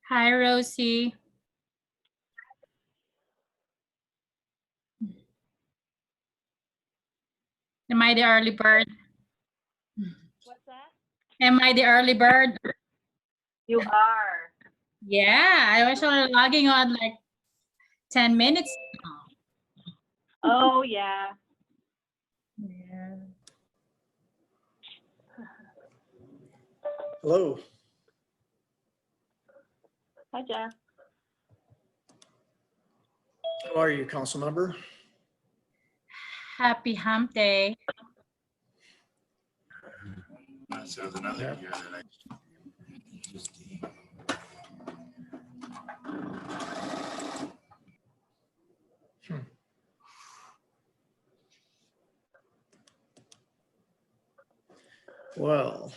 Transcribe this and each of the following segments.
Hi, Rosie. Am I the early bird? What's that? Am I the early bird? You are. Yeah, I was only logging on like 10 minutes. Oh, yeah. Yeah. Hello. Hi, Jeff. How are you, council member? Happy hump day. So there's another Yeah. year that I just Well,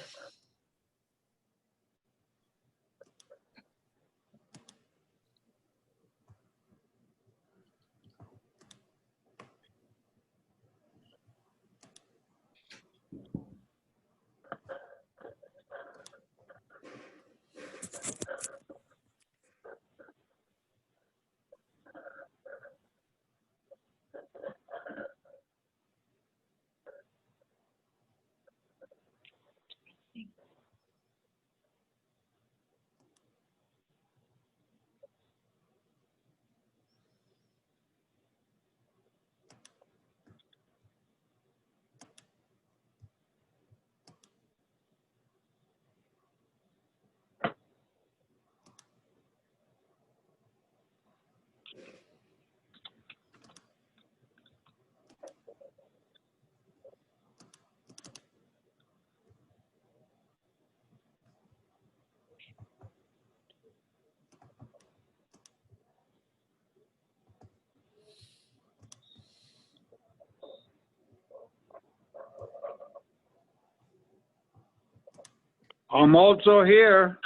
I'm also here.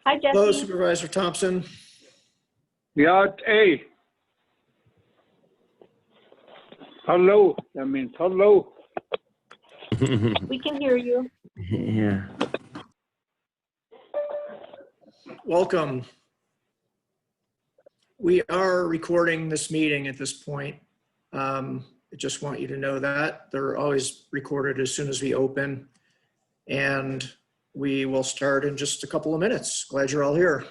Hi, hello, Jesse. Supervisor Thompson. Yeah, hey. Hello. That means hello. We can hear you. Yeah. Welcome. We are recording this meeting at this point. I just want you to know that. They're always recorded as soon as we open. And we will start in just a couple of minutes. Glad you're all here.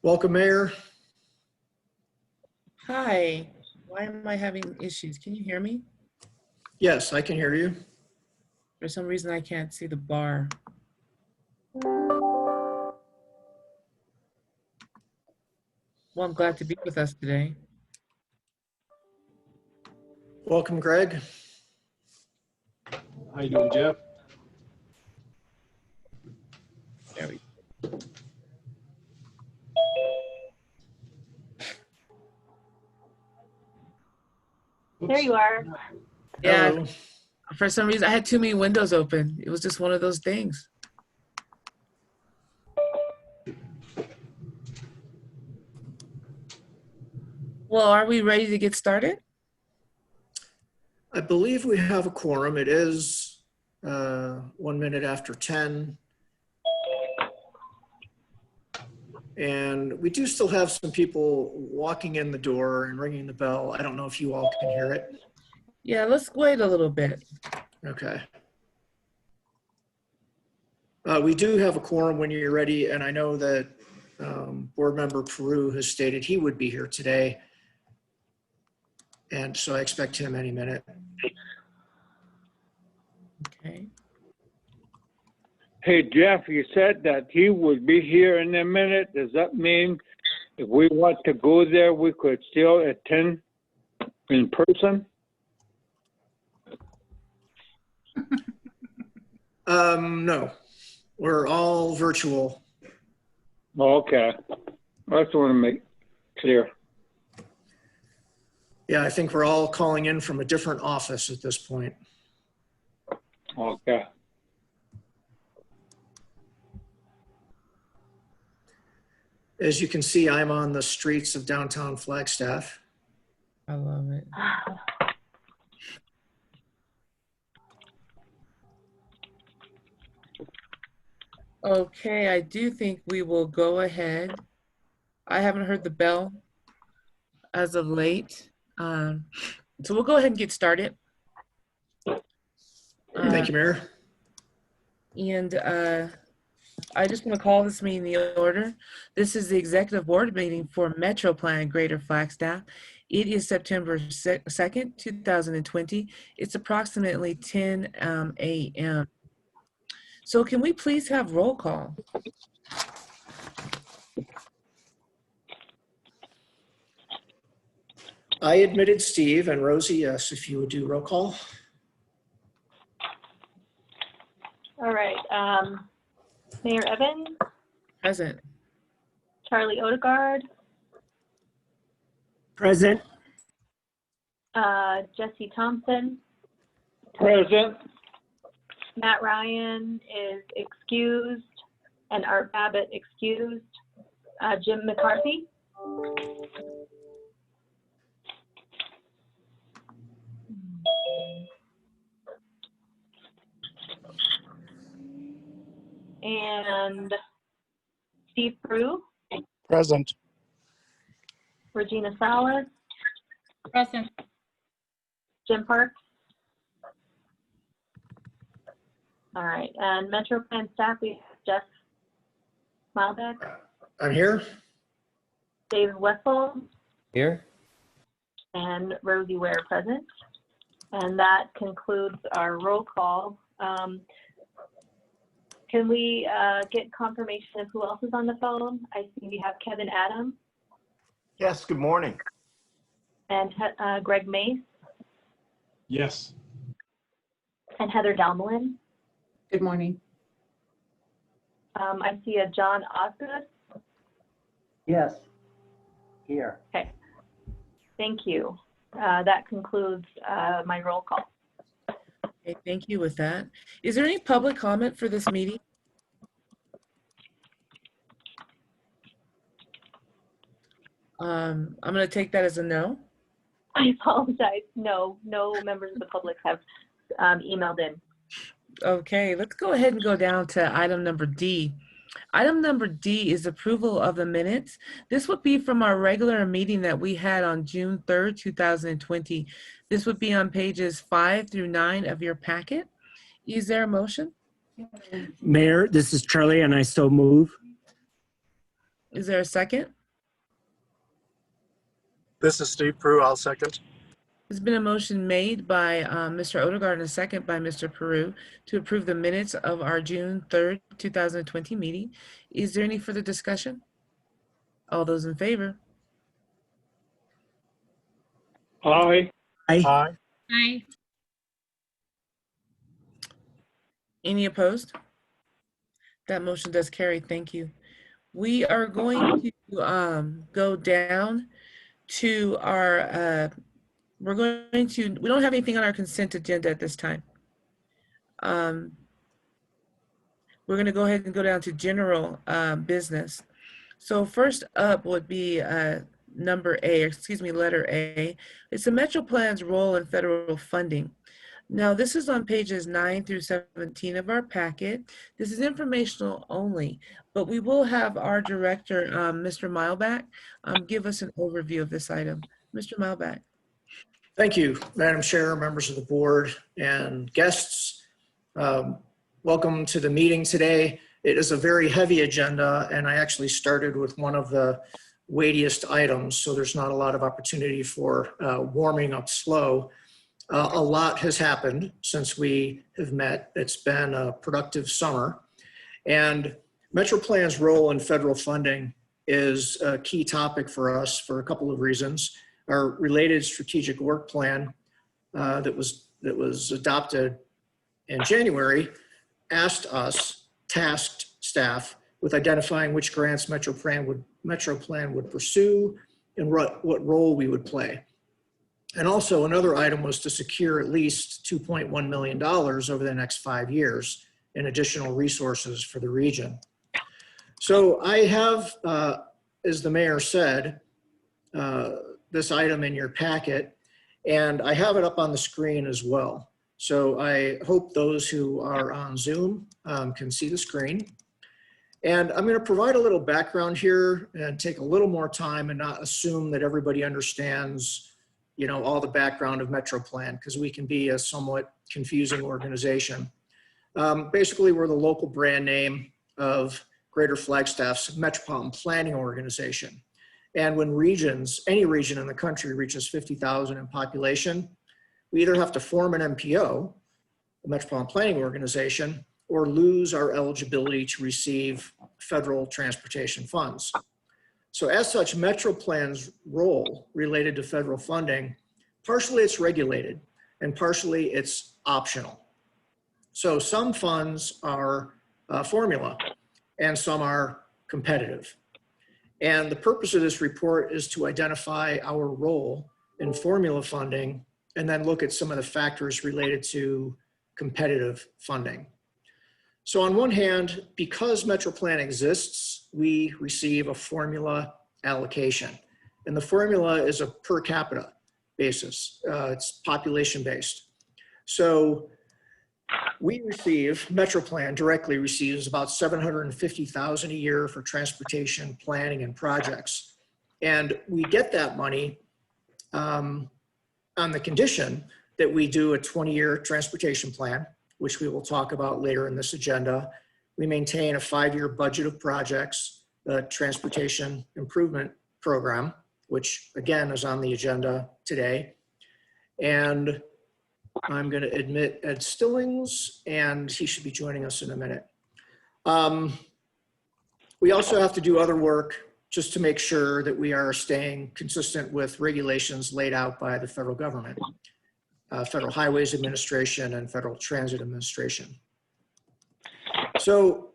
Welcome, Mayor. Hi. Why am I having issues? Can you hear me? Yes, I can hear you. For some reason, I can't see the bar. Well, I'm glad to be with us today. Welcome, Greg. How you doing, Jeff? There we go. There you are. Yeah, Hello. for some reason, I had too many windows open. It was just one of those things. Well, are we ready to get started? I believe we have a quorum. It is 1 minute after 10. And we do still have some people walking in the door and ringing the bell. I don't know if you all can hear it. Yeah, let's wait a little bit. Okay. We do have a quorum when you're ready, and I know that Board Member Peru has stated he would be here today. And so I expect him any minute. Okay. Hey, Jeff, you said that he would be here in a minute. Does that mean if we want to go there, we could still attend in person? No, we're all virtual. Okay. I just want to make clear. Yeah, I think we're all calling in from a different office at this point. Okay. As you can see, I'm on the streets of downtown Flagstaff. I love it. Okay, I do think we will go ahead. I haven't heard the bell as of late. So we'll go ahead and get started. Thank you, Mayor. And I just want to call this meeting the order. This is the executive board meeting for MetroPlan Greater Flagstaff. It is September 2nd, 2020. It's approximately 10 a.m. So can we please have roll call? I admitted Steve and Rosie, yes, if you would do roll call. All right. Mayor Evans, Present. Charlie Odegaard, Present. Jesse Thompson, Present. Matt Ryan is excused, and Art Babbitt excused. Jim McCarthy. And Steve Prue, Present. Regina Salas, Present. Jim Parks. All right, and MetroPlan staff, we have Jeff Malbeck, I'm here. David Wessel, Here. and Rosie Ware present. And that concludes our roll call. Can we get confirmation of who else is on the phone? I see we have Kevin Adams Yes, good morning. and Greg Mace Yes. and Heather Dalmelin. Good morning. I see a John Osgood. Yes. Here. Okay, thank you. That concludes my roll call. Okay, thank you with that. Is there any public comment for this meeting? I'm going to take that as a no. I apologize. No members of the public have emailed in. Okay, let's go ahead and go down to item number D. Item number D is approval of the minutes. This would be from our regular meeting that we had on June 3rd, 2020. This would be on pages 5 through 9 of your packet. Is there a motion? Mayor, this is Charlie and I so move. Is there a second? This is Steve Prue. I'll second. There's been a motion made by Mr. Odegaard and a second by Mr. Peru to approve the minutes of our June 3rd, 2020 meeting. Is there any further discussion? All those in favor? Aye. Aye. Aye. Any opposed? That motion does carry. Thank you. We are going to go down to our, we don't have anything on our consent agenda at this time. We're going to go ahead and go down to general business. So first up would be letter A. It's the MetroPlan's role in federal funding. Now, this is on pages 9 through 17 of our packet. This is informational only, but we will have our director, Mr. Milback, give us an overview of this item. Mr. Milback. Thank you, Madam Chair, members of the board, and guests. Welcome to the meeting today. It is a very heavy agenda, and I actually started with one of the weightiest items, so there's not a lot of opportunity for warming up slow. A lot has happened since we have met. It's been a productive summer, and MetroPlan's role in federal funding is a key topic for us for a couple of reasons. Our related strategic work plan that was adopted in January tasked staff with identifying which grants MetroPlan would pursue and what role we would play. And also another item was to secure at least $2.1 million over the next 5 years in additional resources for the region. So I have, as the mayor said, this item in your packet, and I have it up on the screen as well. So I hope those who are on Zoom can see the screen. And I'm going to provide a little background here and take a little more time and not assume that everybody understands, you know, all the background of MetroPlan, because we can be a somewhat confusing organization. Basically, we're the local brand name of Greater Flagstaff's Metropolitan Planning Organization. And when any region in the country reaches 50,000 in population, we either have to form an MPO, a Metropolitan Planning Organization, or lose our eligibility to receive federal transportation funds. So as such, MetroPlan's role related to federal funding, partially it's regulated and partially it's optional. So some funds are formula and some are competitive. And the purpose of this report is to identify our role in formula funding and then look at some of the factors related to competitive funding. So on one hand, because MetroPlan exists, we receive a formula allocation. And the formula is a per capita basis. It's population based. So MetroPlan directly receives about $750,000 a year for transportation planning and projects. And we get that money on the condition that we do a 20-year transportation plan, which we will talk about later in this agenda. We maintain a 5-year budget of projects, the transportation improvement program, which again is on the agenda today. And I'm going to admit Ed Stillings, and he should be joining us in a minute. We also have to do other work just to make sure that we are staying consistent with regulations laid out by the federal government, Federal Highways Administration and Federal Transit Administration. So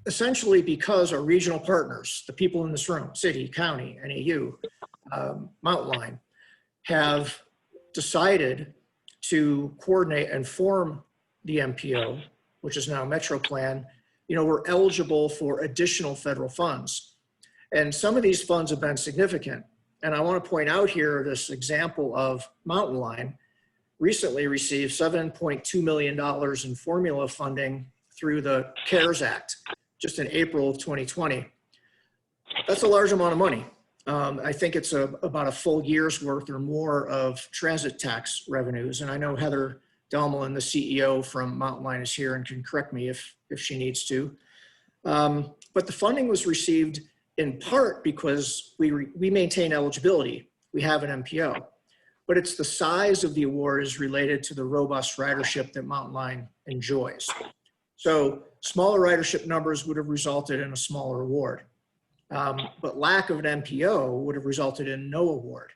essentially, because our regional partners, the people in this room, city, county, NAU, Mountain Line, have decided to coordinate and form the MPO, which is now MetroPlan, you know, we're eligible for additional federal funds. And some of these funds have been significant. And I want to point out here this example of Mountain Line recently received $7.2 million in formula funding through the CARES Act, just in April of 2020. That's a large amount of money. I think it's about a full year's worth or more of transit tax revenues. And I know Heather Delmelin, the CEO from Mountain Line, is here and can correct me if she needs to. But the funding was received in part because we maintain eligibility. We have an MPO, but it's the size of the award is related to the robust ridership that Mountain Line enjoys. So smaller ridership numbers would have resulted in a smaller award. But lack of an MPO would have resulted in no award.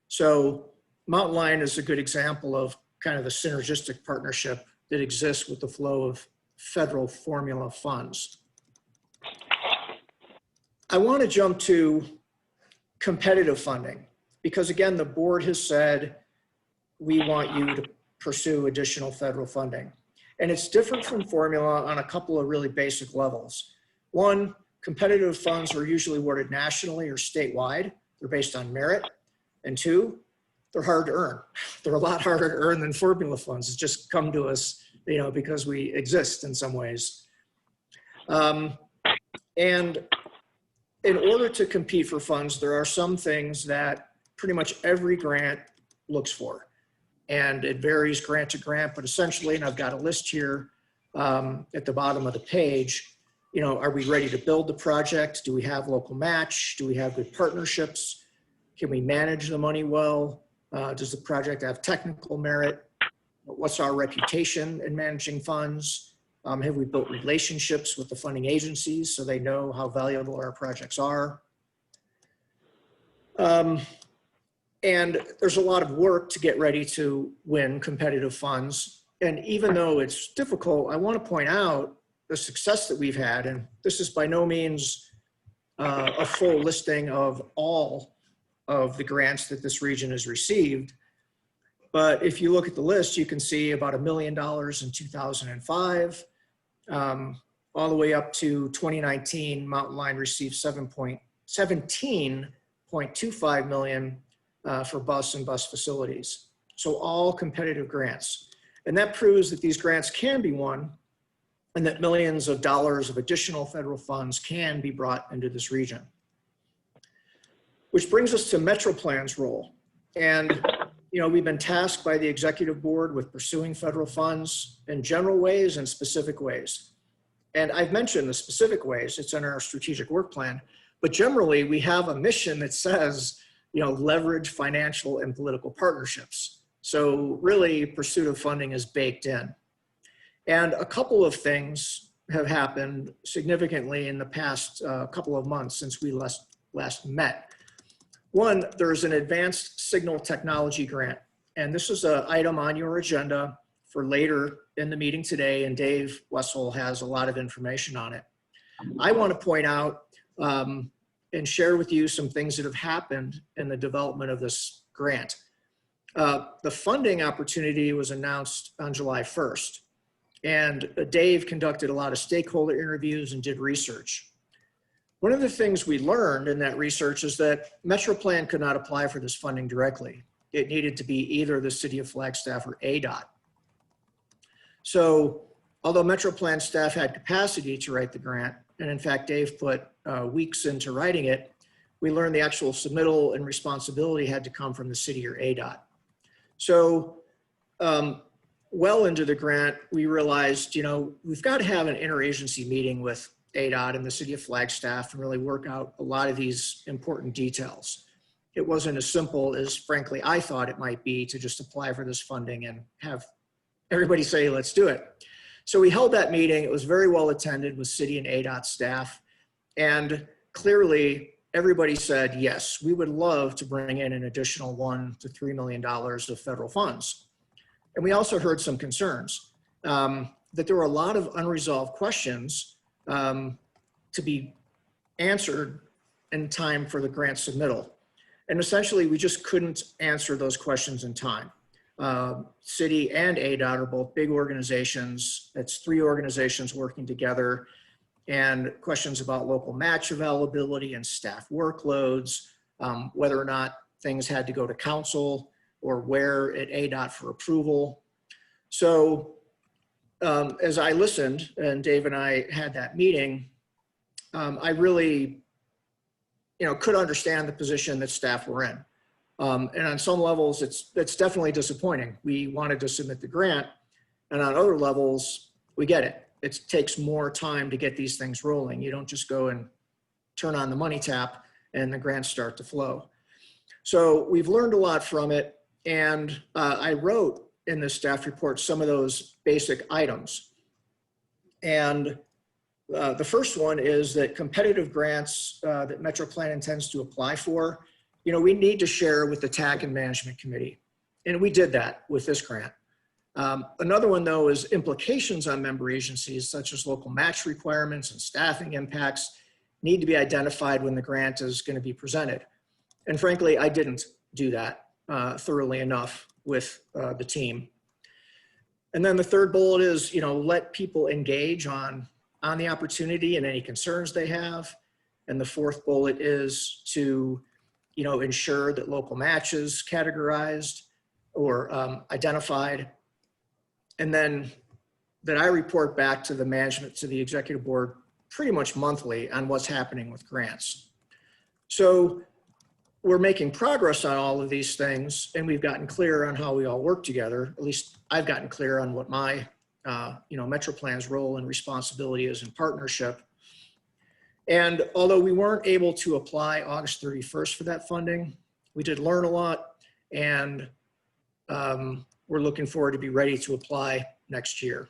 So Mountain Line is a good example of kind of the synergistic partnership that exists with the flow of federal formula funds. I want to jump to competitive funding because again, the board has said, we want you to pursue additional federal funding. And it's different from formula on a couple of really basic levels. One, competitive funds are usually awarded nationally or statewide. They're based on merit. And two, they're hard to earn. They're a lot harder to earn than formula funds. It's just come to us, you know, because we exist in some ways. And in order to compete for funds, there are some things that pretty much every grant looks for. And it varies grant to grant, but essentially, and I've got a list here at the bottom of the page, are we ready to build the project? Do we have local match? Do we have good partnerships? Can we manage the money well? Does the project have technical merit? What's our reputation in managing funds? Have we built relationships with the funding agencies so they know how valuable our projects are? And there's a lot of work to get ready to win competitive funds. And even though it's difficult, I want to point out the success that we've had. And this is by no means a full listing of all of the grants that this region has received. But if you look at the list, you can see about $1 million in 2005, all the way up to 2019, Mountain Line received 17.25 million for bus and bus facilities. So all competitive grants. And that proves that these grants can be won and that millions of dollars of additional federal funds can be brought into this region. Which brings us to MetroPlan's role. And we've been tasked by the executive board with pursuing federal funds in general ways and specific ways. And I've mentioned the specific ways, it's in our strategic work plan, but generally we have a mission that says, leverage financial and political partnerships. So really pursuit of funding is baked in. And a couple of things have happened significantly in the past couple of months since we last met. One, there's an advanced signal technology grant. And this is an item on your agenda for later in the meeting today. And Dave Wessel has a lot of information on it. I want to point out and share with you some things that have happened in the development of this grant. The funding opportunity was announced on July 1st. And Dave conducted a lot of stakeholder interviews and did research. One of the things we learned in that research is that MetroPlan could not apply for this funding directly. It needed to be either the City of Flagstaff or ADOT. So although MetroPlan staff had capacity to write the grant, and in fact, Dave put weeks into writing it, we learned the actual submittal and responsibility had to come from the city or ADOT. So well into the grant, we realized, we've got to have an interagency meeting with ADOT and the City of Flagstaff and really work out a lot of these important details. It wasn't as simple as, frankly, I thought it might be to just apply for this funding and have everybody say, let's do it. So we held that meeting. It was very well attended with City and ADOT staff. And clearly, everybody said, yes, we would love to bring in an additional $1 to $3 million of federal funds. And we also heard some concerns that there were a lot of unresolved questions to be answered in time for the grant submittal. And essentially, we just couldn't answer those questions in time. City and ADOT are both big organizations. It's 3 organizations working together, and questions about local match availability and staff workloads, whether or not things had to go to council or where at ADOT for approval. So as I listened and Dave and I had that meeting, I really, could understand the position that staff were in. And on some levels, it's definitely disappointing. We wanted to submit the grant, and on other levels, we get it. It takes more time to get these things rolling. You don't just go and turn on the money tap and the grants start to flow. So we've learned a lot from it. And I wrote in the staff report some of those basic items. And the first one is that competitive grants that MetroPlan intends to apply for, we need to share with the TAC and Management Committee. And we did that with this grant. Another one, though, is implications on member agencies, such as local match requirements and staffing impacts, need to be identified when the grant is going to be presented. And frankly, I didn't do that thoroughly enough with the team. And then the third bullet is, let people engage on the opportunity and any concerns they have. And the fourth bullet is to, ensure that local matches categorized or identified. And then that I report back to the management, to the executive board pretty much monthly on what's happening with grants. So we're making progress on all of these things, and we've gotten clear on how we all work together. At least I've gotten clear on what my, MetroPlan's role and responsibility is in partnership. And although we weren't able to apply August 31st for that funding, we did learn a lot, and we're looking forward to be ready to apply next year.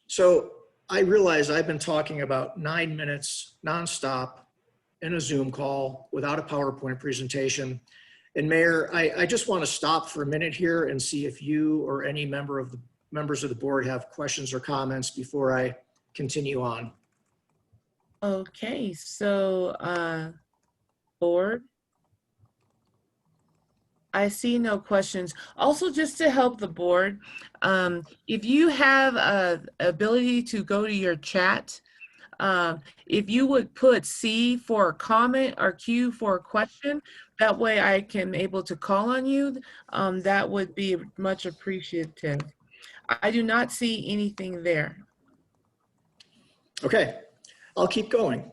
So I realize I've been talking about 9 minutes nonstop in a Zoom call without a PowerPoint presentation. And Mayor, I just want to stop for a minute here and see if you or any members of the board have questions or comments before I continue on. Okay, so board. I see no questions. Also, just to help the board, if you have a ability to go to your chat, if you would put C for a comment or Q for a question, that way I can able to call on you. That would be much appreciative. I do not see anything there. Okay, I'll keep going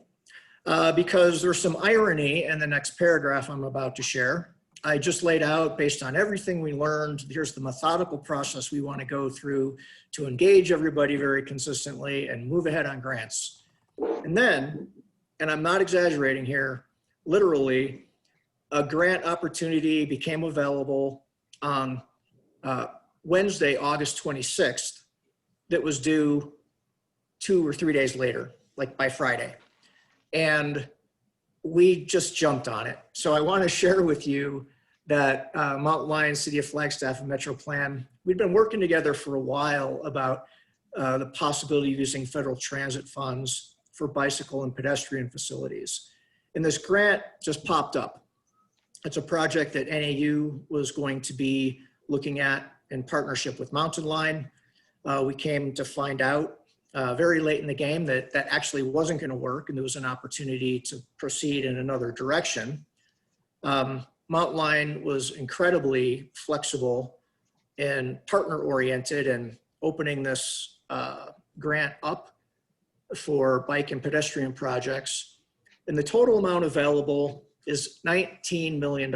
because there's some irony in the next paragraph I'm about to share. I just laid out, based on everything we learned, here's the methodical process we want to go through to engage everybody very consistently and move ahead on grants. And then, and I'm not exaggerating here, literally, a grant opportunity became available on Wednesday, August 26th, that was due 2 or 3 days later, like by Friday. And we just jumped on it. So I want to share with you that Mountain Lion, City of Flagstaff, and MetroPlan, we've been working together for a while about the possibility of using federal transit funds for bicycle and pedestrian facilities. And this grant just popped up. It's a project that NAU was going to be looking at in partnership with Mountain Lion. We came to find out very late in the game that that actually wasn't going to work, and there was an opportunity to proceed in another direction. Mountain Lion was incredibly flexible and partner-oriented and opening this grant up for bike and pedestrian projects. And the total amount available is $19 million.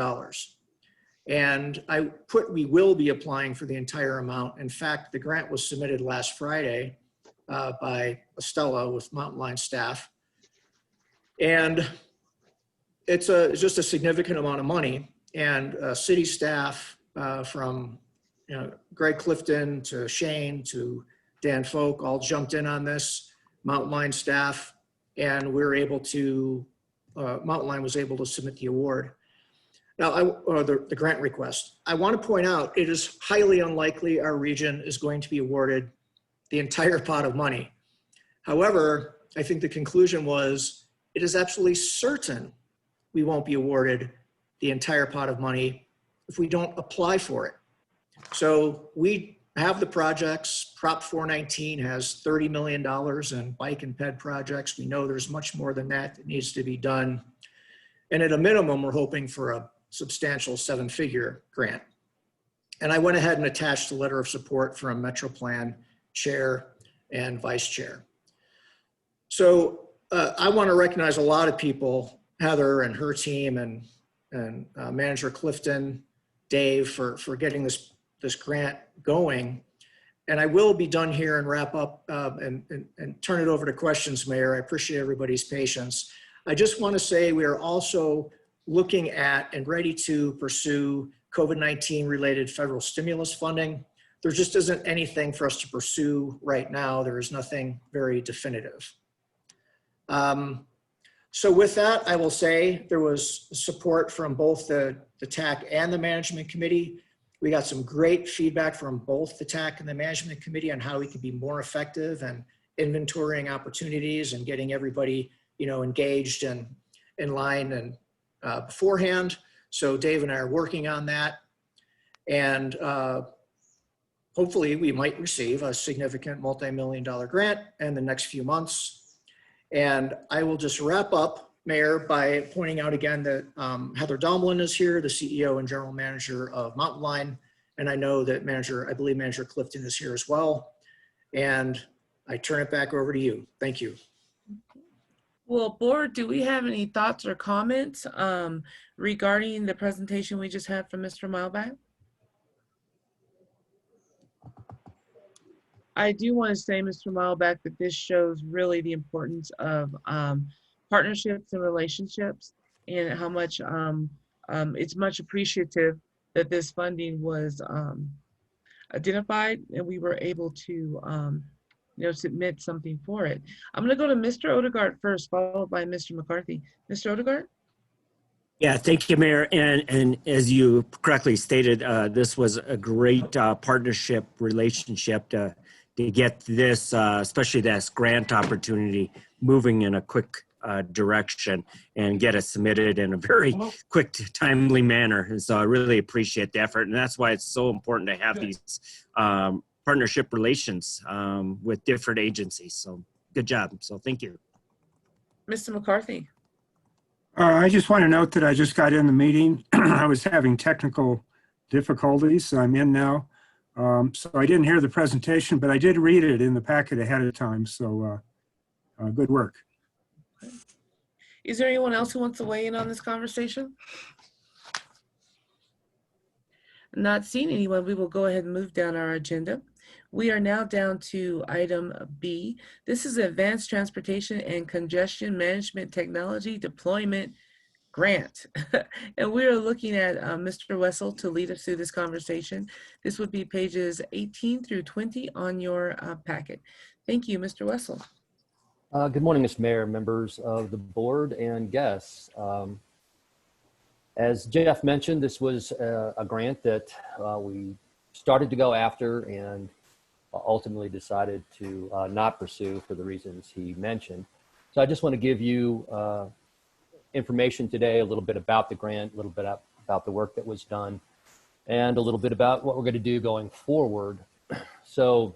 And I put, we will be applying for the entire amount. In fact, the grant was submitted last Friday by Estella with Mountain Lion staff. And it's just a significant amount of money. And city staff from Greg Clifton to Shane to Dan Folk all jumped in on this, Mountain Lion staff, and we were able to, Mountain Lion was able to submit the award. Now, the grant request. I want to point out, it is highly unlikely our region is going to be awarded the entire pot of money. However, I think the conclusion was, it is absolutely certain we won't be awarded the entire pot of money if we don't apply for it. So we have the projects. Prop 419 has $30 million in bike and ped projects. We know there's much more than that that needs to be done. And at a minimum, we're hoping for a substantial 7-figure grant. And I went ahead and attached a letter of support from MetroPlan chair and vice chair. So I want to recognize a lot of people, Heather and her team and Manager Clifton, Dave, for getting this grant going. And I will be done here and wrap up and turn it over to questions, Mayor. I appreciate everybody's patience. I just want to say we are also looking at and ready to pursue COVID-19 related federal stimulus funding. There just isn't anything for us to pursue right now. There is nothing very definitive. So with that, I will say there was support from both the TAC and the management committee. We got some great feedback from both the TAC and the management committee on how we could be more effective and inventorying opportunities and getting everybody, engaged and in line and beforehand. So Dave and I are working on that, and hopefully we might receive a significant multi-million-dollar grant in the next few months. And I will just wrap up, Mayor, by pointing out again that Heather Domlin is here, the CEO and General Manager of Mountain Lion. And I know that I believe Manager Clifton is here as well. And I turn it back over to you. Thank you. Well, board, do we have any thoughts or comments regarding the presentation we just had from Mr. Milback? I do want to say, Mr. Mileback, that this shows really the importance of partnerships and relationships, and how much it's much appreciative that this funding was identified and we were able to submit something for it. I'm going to go to Mr. Odegaard first, followed by Mr. McCarthy. Mr. Odegaard? Yeah, thank you, Mayor. And as you correctly stated, this was a great partnership relationship to get this, especially this grant opportunity, moving in a quick direction and get it submitted in a very quick, timely manner. And so I really appreciate the effort. And that's why it's so important to have these partnership relations with different agencies. So good job. So thank you. Mr. McCarthy? I just want to note that I just got in the meeting. I was having technical difficulties, so I'm in now. So I didn't hear the presentation, but I did read it in the packet ahead of time. So good work. Is there anyone else who wants to weigh in on this conversation? Not seeing anyone, we will go ahead and move down our agenda. We are now down to item B. This is Advanced Transportation and Congestion Management Technology Deployment Grant. And we are looking at Mr. Wessel to lead us through this conversation. This would be pages 18 through 20 on your packet. Thank you, Mr. Wessel. Good morning, Mr. Mayor, members of the board and guests. As Jeff mentioned, this was a grant that we started to go after and ultimately decided to not pursue for the reasons he mentioned. So I just want to give you information today, a little bit about the grant, a little bit about the work that was done, and a little bit about what we're going to do going forward. So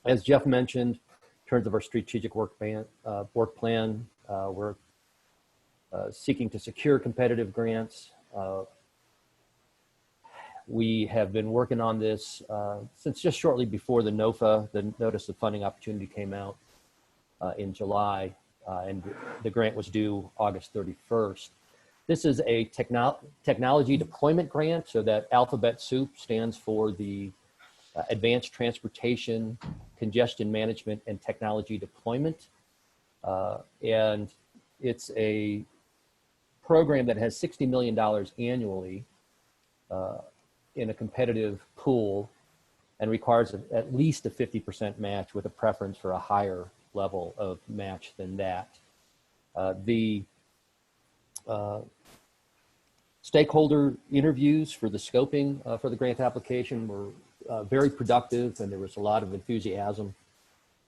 as Jeff mentioned, in terms of our strategic work plan, we're seeking to secure competitive grants. We have been working on this since just shortly before the NOFA, the Notice of Funding Opportunity, came out in July, and the grant was due August 31st. This is a technology deployment grant, so that alphabet soup stands for the Advanced Transportation, Congestion Management, and Technology Deployment. And it's a program that has $60 million annually in a competitive pool and requires at least a 50% match with a preference for a higher level of match than that. The stakeholder interviews for the scoping for the grant application were very productive, and there was a lot of enthusiasm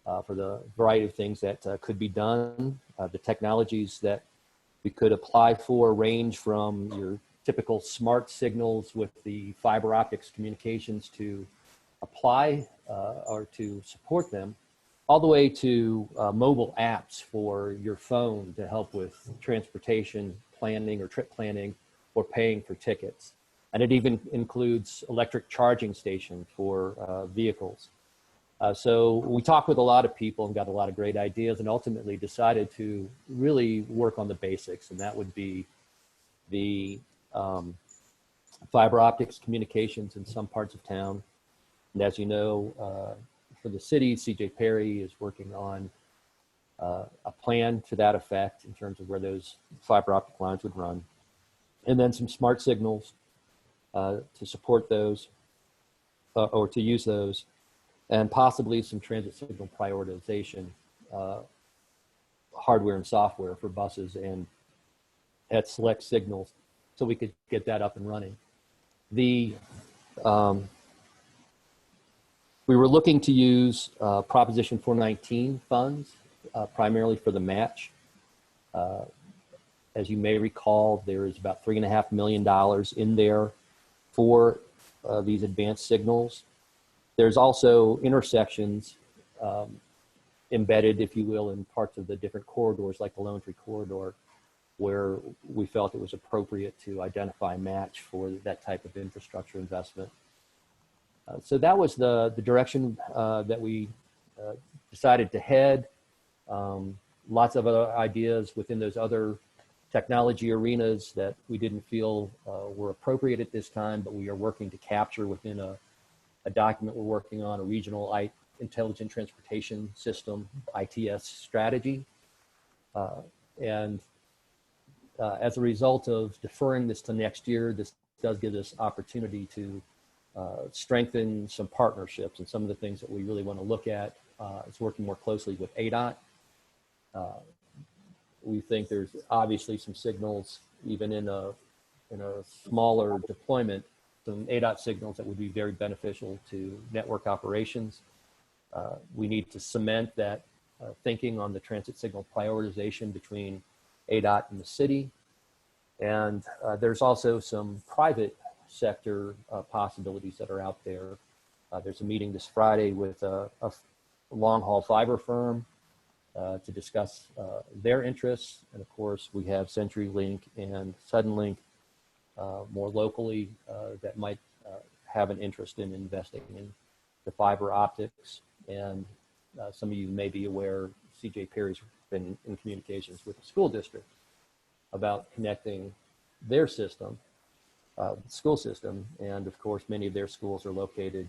for the variety of things that could be done. The technologies that we could apply for range from your typical smart signals with the fiber optics communications to apply or to support them, all the way to mobile apps for your phone to help with transportation planning or trip planning or paying for tickets. And it even includes electric charging station for vehicles. So we talked with a lot of people and got a lot of great ideas, and ultimately decided to really work on the basics, and that would be the fiber optics communications in some parts of town. And as you know, for the city, CJ Perry is working on a plan to that effect in terms of where those fiber optic lines would run. And then some smart signals to support those or to use those, and possibly some transit signal prioritization, hardware and software for buses and at select signals, so we could get that up and running. We were looking to use Proposition 419 funds primarily for the match. As you may recall, there is about $3.5 million in there for these advanced signals. There's also intersections embedded, if you will, in parts of the different corridors, like the Lone Tree Corridor, where we felt it was appropriate to identify a match for that type of infrastructure investment. So that was the direction that we decided to head. Lots of other ideas within those other technology arenas that we didn't feel were appropriate at this time, but we are working to capture within a document we're working on, a regional Intelligent Transportation System, ITS strategy. And as a result of deferring this to next year, this does give us opportunity to strengthen some partnerships, and some of the things that we really want to look at is working more closely with ADOT. We think there's obviously some signals, even in a smaller deployment, some ADOT signals that would be very beneficial to network operations. We need to cement that thinking on the transit signal prioritization between ADOT and the city. And there's also some private sector possibilities that are out there. There's a meeting this Friday with a long-haul fiber firm to discuss their interests. And of course, we have CenturyLink and SuddenLink more locally that might have an interest in investing in the fiber optics. And some of you may be aware, CJ Perry's been in communications with the school district about connecting their system, school system. And of course, many of their schools are located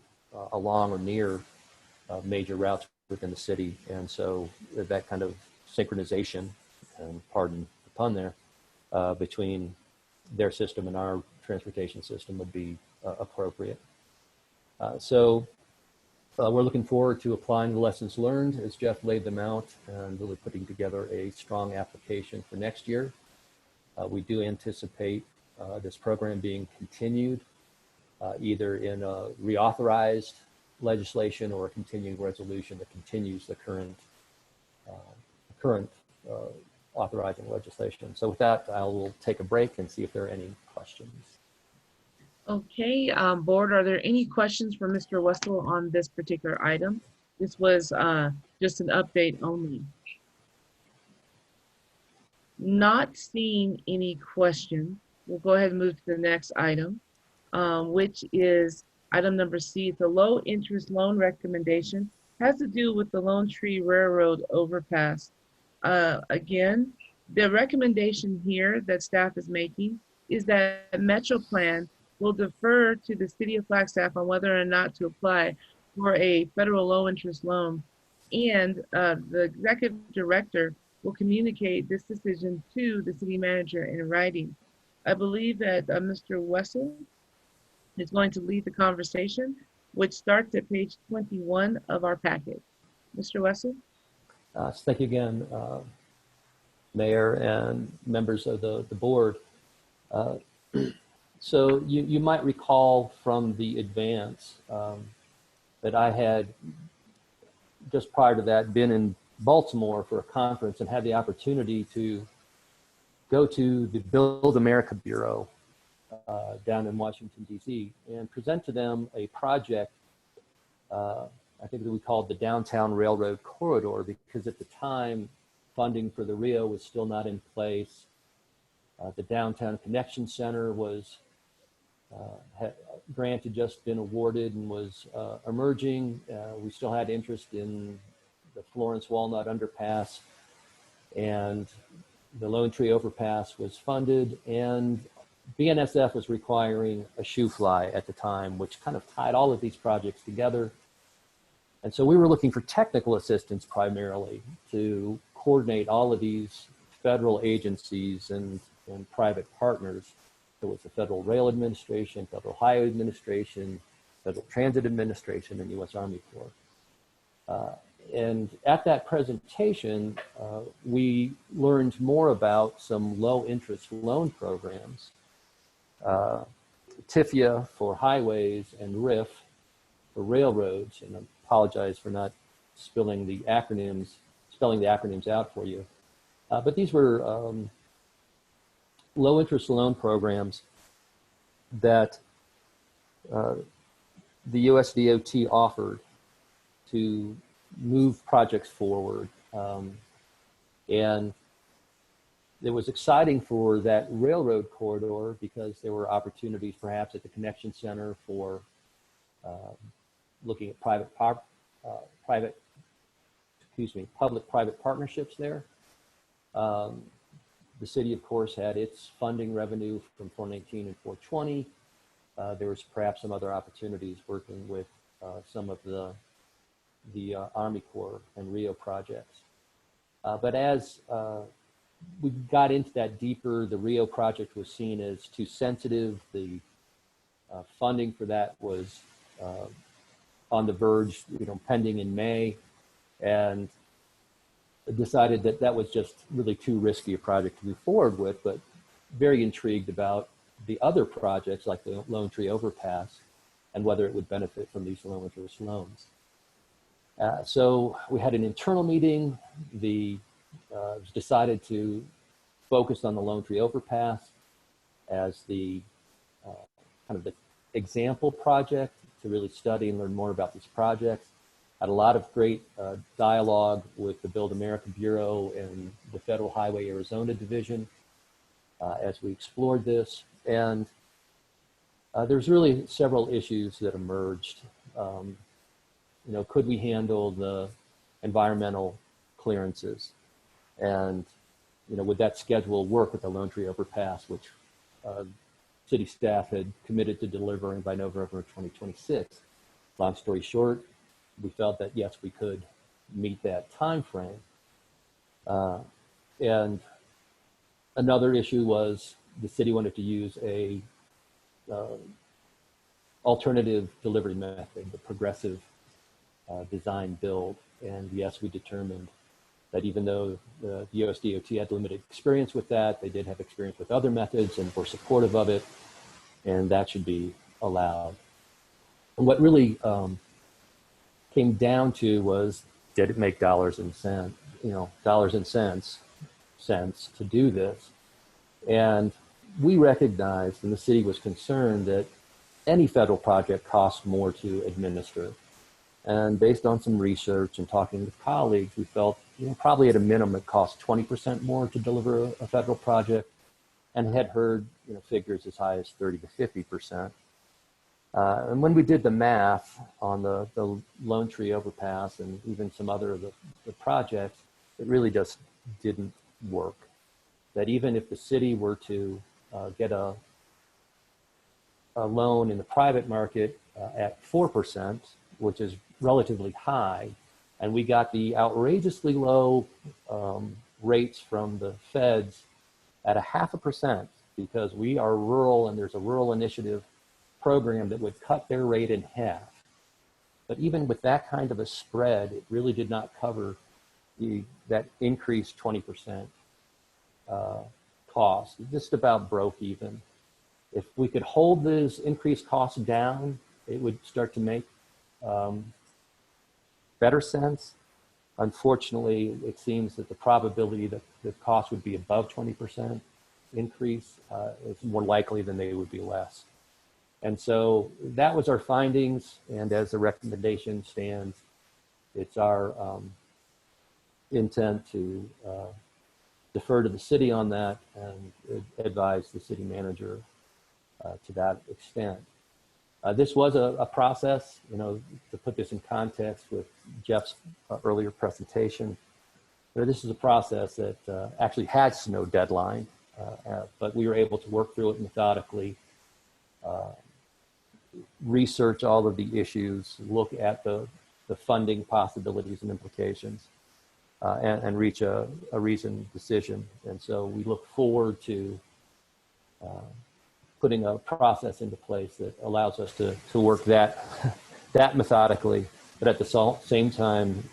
along or near major routes within the city. And so that kind of synchronization, and pardon the pun there, between their system and our transportation system would be appropriate. So we're looking forward to applying the lessons learned as Jeff laid them out and really putting together a strong application for next year. We do anticipate this program being continued either in a reauthorized legislation or a continuing resolution that continues the current authorizing legislation. So with that, I will take a break and see if there are any questions. Okay, board, are there any questions for Mr. Wessel on this particular item? This was just an update only. Not seeing any questions, we'll go ahead and move to the next item, which is item number C. It's a low interest loan recommendation, has to do with the Lone Tree Railroad overpass. Again, the recommendation here that staff is making is that MetroPlan will defer to the city of Flagstaff on whether or not to apply for a federal low interest loan. And the executive director will communicate this decision to the city manager in writing. I believe that Mr. Wessel is going to lead the conversation, which starts at page 21 of our packet. Mr. Wessel? Thank you again, Mayor and members of the board. So you might recall from the advance that I had, just prior to that, been in Baltimore for a conference and had the opportunity to go to the Build America Bureau down in Washington, D.C. and present to them a project I think that we called the Downtown Railroad Corridor, because at the time funding for the RIO was still not in place. The Downtown Connection Center was grant had just been awarded and was emerging. We still had interest in the Florence Walnut Underpass, and the Lone Tree Overpass was funded, and BNSF was requiring a shoe fly at the time, which kind of tied all of these projects together. And so we were looking for technical assistance primarily to coordinate all of these federal agencies and private partners. There was the Federal Rail Administration, Federal Highway Administration, Federal Transit Administration, and U.S. Army Corps. And at that presentation, we learned more about some low interest loan programs, TIFIA for highways and RIF for railroads. And I apologize for not spelling the acronyms out for you. But these were low interest loan programs that the US DOT offered to move projects forward. And it was exciting for that railroad corridor because there were opportunities perhaps at the Connection Center for looking at public-private partnerships there. The city, of course, had its funding revenue from 419 and 420. There was perhaps some other opportunities working with some of the the Army Corps and Rio projects. But as we got into that deeper, the Rio project was seen as too sensitive. The funding for that was on the verge, pending in May, and decided that that was just really too risky a project to move forward with, but very intrigued about the other projects like the Lone Tree Overpass and whether it would benefit from these low interest loans. So we had an internal meeting. It was decided to focus on the Lone Tree Overpass as the kind of the example project to really study and learn more about these projects. Had a lot of great dialogue with the Build America Bureau and the Federal Highway Arizona Division as we explored this. And there's really several issues that emerged. Could we handle the environmental clearances? And, would that schedule work with the Lone Tree Overpass, which city staff had committed to delivering by November 2026? Long story short, we felt that yes, we could meet that time frame. And another issue was the city wanted to use a alternative delivery method, the progressive design build. And yes, we determined that even though the US DOT had limited experience with that, they did have experience with other methods and were supportive of it, and that should be allowed. And what really came down to was, did it make dollars and cents to do this? And we recognized, and the city was concerned, that any federal project costs more to administer. And based on some research and talking with colleagues, we felt probably at a minimum it costs 20% more to deliver a federal project, and had heard figures as high as 30 to 50%. And when we did the math on the Lone Tree Overpass and even some other of the projects, it really just didn't work. That even if the city were to get a loan in the private market at 4%, which is relatively high, and we got the outrageously low rates from the feds at 0.5%, because we are rural and there's a rural initiative program that would cut their rate in half. But even with that kind of a spread, it really did not cover that increased 20% cost. It just about broke even. If we could hold those increased costs down, it would start to make better sense. Unfortunately, it seems that the probability that the cost would be above 20% increase is more likely than they would be less. And so that was our findings, and as the recommendation stands, it's our intent to defer to the city on that and advise the city manager to that extent. This was a process, to put this in context with Jeff's earlier presentation. This is a process that actually has no deadline, but we were able to work through it methodically, research all of the issues, look at the funding possibilities and implications, and reach a reasoned decision. And so we look forward to putting a process into place that allows us to work that methodically, but at the same time,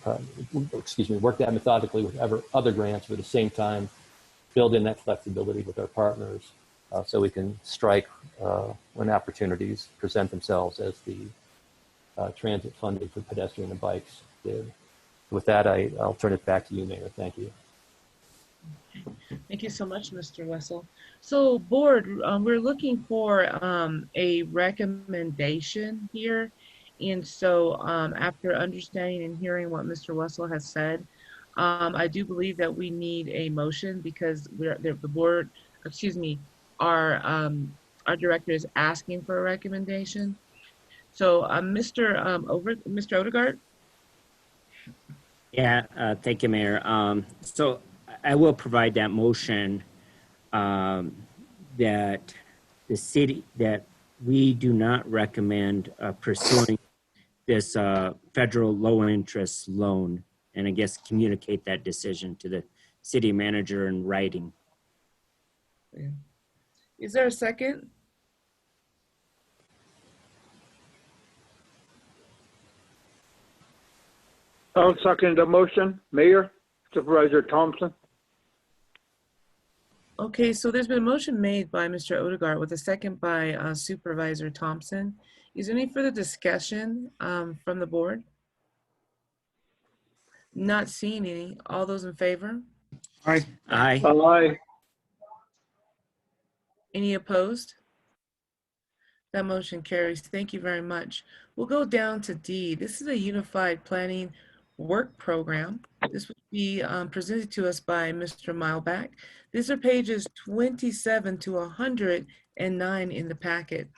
work that methodically with other grants, but at the same time, build in that flexibility with our partners so we can strike when opportunities present themselves, as the transit funding for pedestrian and bikes did. With that, I'll turn it back to you, Mayor. Thank you. Thank you so much, Mr. Wessel. So board, we're looking for a recommendation here. And so after understanding and hearing what Mr. Wessel has said, I do believe that we need a motion, because our director is asking for a recommendation. So Mr. Odegaard? Yeah, thank you, Mayor. So I will provide that motion that the city, that we do not recommend pursuing this federal low-interest loan, and I guess communicate that decision to the city manager in writing. Is there a second? I'll second the motion. Mayor, Supervisor Thompson. Okay, so there's been a motion made by Mr. Odegaard with a second by Supervisor Thompson. Is there any further discussion from the board? Not seeing any. All those in favor? Aye. Aye. Aye. Any opposed? That motion carries. Thank you very much. We'll go down to D. This is a unified planning work program. This would be presented to us by Mr. Milback. These are pages 27 to 109 in the packet.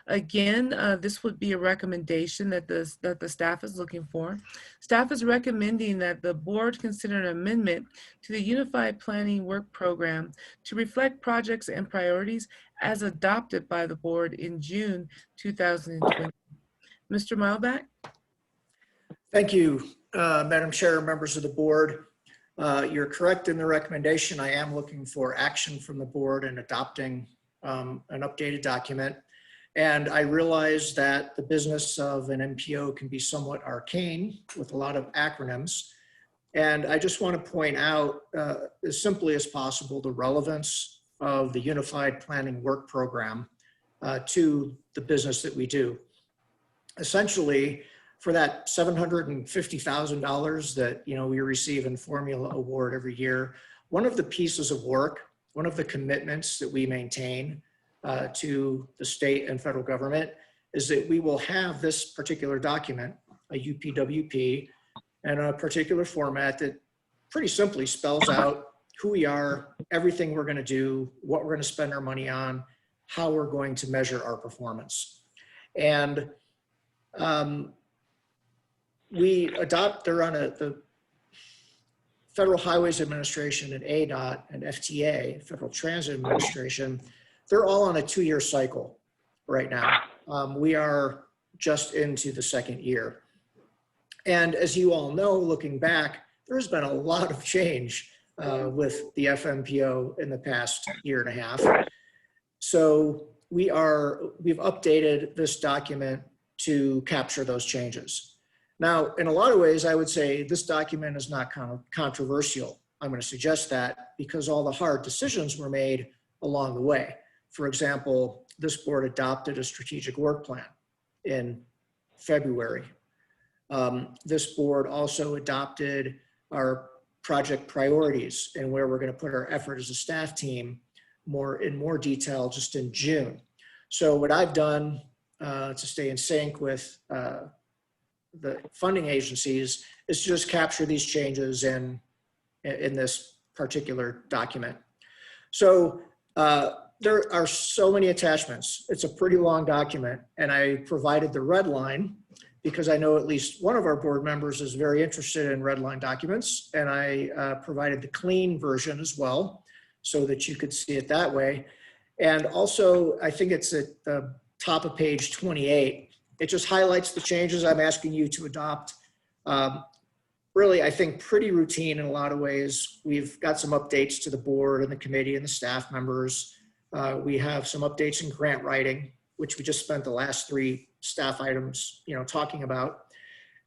Again, this would be a recommendation that the staff is looking for. Staff is recommending that the board consider an amendment to the Unified Planning Work Program to reflect projects and priorities as adopted by the board in June 2020. Mr. Milback? Thank you, Madam Chair, members of the board. You're correct in the recommendation. I am looking for action from the board in adopting an updated document. And I realize that the business of an MPO can be somewhat arcane with a lot of acronyms. And I just want to point out as simply as possible the relevance of the Unified Planning Work Program to the business that we do. Essentially, for that $750,000 that we receive in Formula Award every year, one of the pieces of work, one of the commitments that we maintain to the state and federal government is that we will have this particular document, a UPWP, and a particular format that pretty simply spells out who we are, everything we're going to do, what we're going to spend our money on, how we're going to measure our performance. And we adopt, they're on the Federal Highways Administration and ADOT and FTA, Federal Transit Administration, they're all on a 2-year cycle right now. We are just into the second year. And as you all know, looking back, there's been a lot of change with the FMPO in the past year and a half. So we've updated this document to capture those changes. Now, in a lot of ways, I would say this document is not kind of controversial. I'm going to suggest that because all the hard decisions were made along the way. For example, this board adopted a strategic work plan in February. This board also adopted our project priorities and where we're going to put our effort as a staff team in more detail just in June. So what I've done to stay in sync with the funding agencies is just capture these changes in this particular document. So there are so many attachments. It's a pretty long document, and I provided the red line because I know at least one of our board members is very interested in red line documents, and I provided the clean version as well so that you could see it that way. And also, I think it's at the top of page 28. It just highlights the changes I'm asking you to adopt. Really, I think pretty routine in a lot of ways. We've got some updates to the board and the committee and the staff members. We have some updates in grant writing, which we just spent the last 3 staff items, talking about.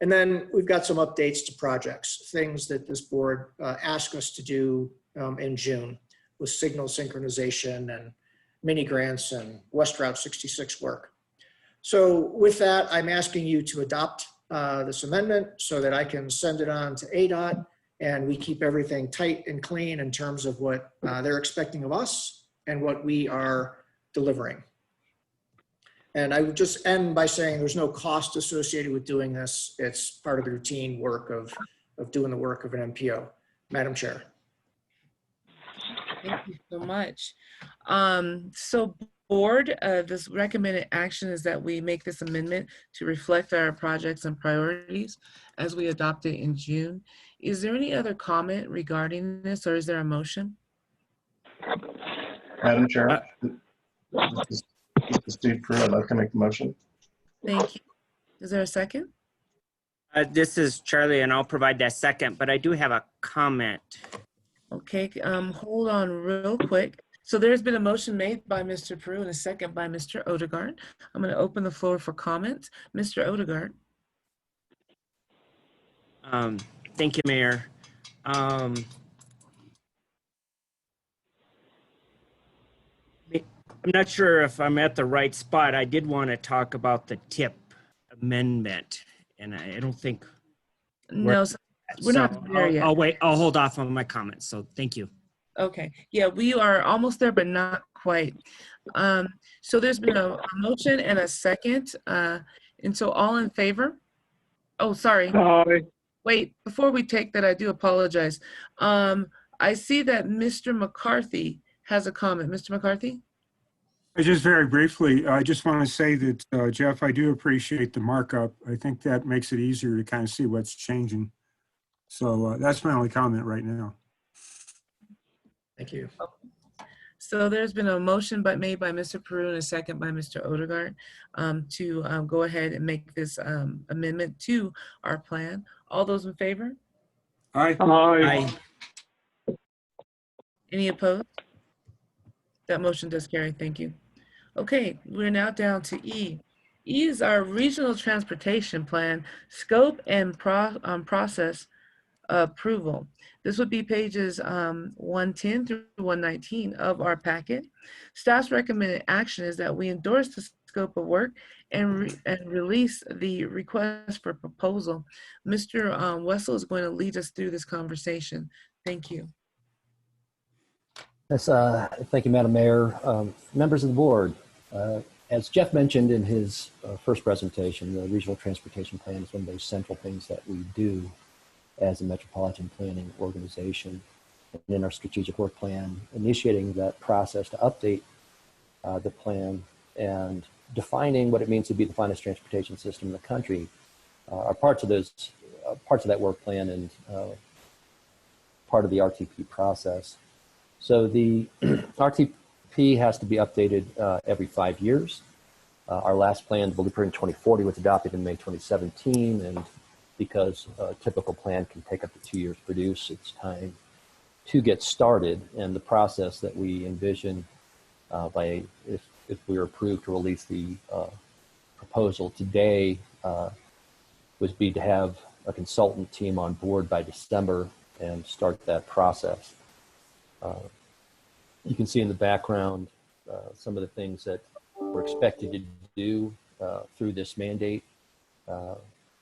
And then we've got some updates to projects, things that this board asked us to do in June with signal synchronization and mini grants and West Route 66 work. So with that, I'm asking you to adopt this amendment so that I can send it on to ADOT and we keep everything tight and clean in terms of what they're expecting of us and what we are delivering. And I would just end by saying there's no cost associated with doing this. It's part of the routine work of doing the work of an MPO. Madam Chair. Thank you so much. So board, this recommended action is that we make this amendment to reflect our projects and priorities as we adopt it in June. Is there any other comment regarding this, or is there a motion? Madam Chair, this is Steve Pruitt. I'd like to make the motion. Thank you. Is there a second? This is Charlie, and I'll provide that second, but I do have a comment. Okay, hold on real quick. So there's been a motion made by Mr. Peru and a second by Mr. Odegaard. I'm going to open the floor for comments. Mr. Odegaard. Thank you, Mayor. I'm not sure if I'm at the right spot. I did want to talk about the TIP amendment, and I don't think No, we're not there yet. I'll wait. I'll hold off on my comments. So thank you. Okay, yeah, we are almost there, but not quite. So there's been a motion and a second. And so all in favor? Oh, sorry. Aye. Wait, before we take that, I do apologize. I see that Mr. McCarthy has a comment. Mr. McCarthy? Just very briefly, I just want to say that, Jeff, I do appreciate the markup. I think that makes it easier to kind of see what's changing. So that's my only comment right now. Thank you. So there's been a motion made by Mr. Peru and a second by Mr. Odegaard to go ahead and make this amendment to our plan. All those in favor? Aye. Aye. Any opposed? That motion does carry. Thank you. Okay, we're now down to E. E is our regional transportation plan scope and process approval. This would be pages 110 through 119 of our packet. Staff's recommended action is that we endorse the scope of work and release the request for proposal. Mr. Wessel is going to lead us through this conversation. Thank you. Yes, thank you, Madam Mayor. Members of the board, as Jeff mentioned in his first presentation, the Regional Transportation Plan is one of those central things that we do as a metropolitan planning organization. And in our strategic work plan, initiating that process to update the plan and defining what it means to be the finest transportation system in the country are parts of that work plan and part of the RTP process. So the RTP has to be updated every 5 years. Our last plan, Blueprint 2040, was adopted in May 2017, and because a typical plan can take up to 2 years to produce, it's time to get started. And the process that we envision if we are approved to release the proposal today would be to have a consultant team on board by December and start that process. You can see in the background some of the things that we're expected to do through this mandate.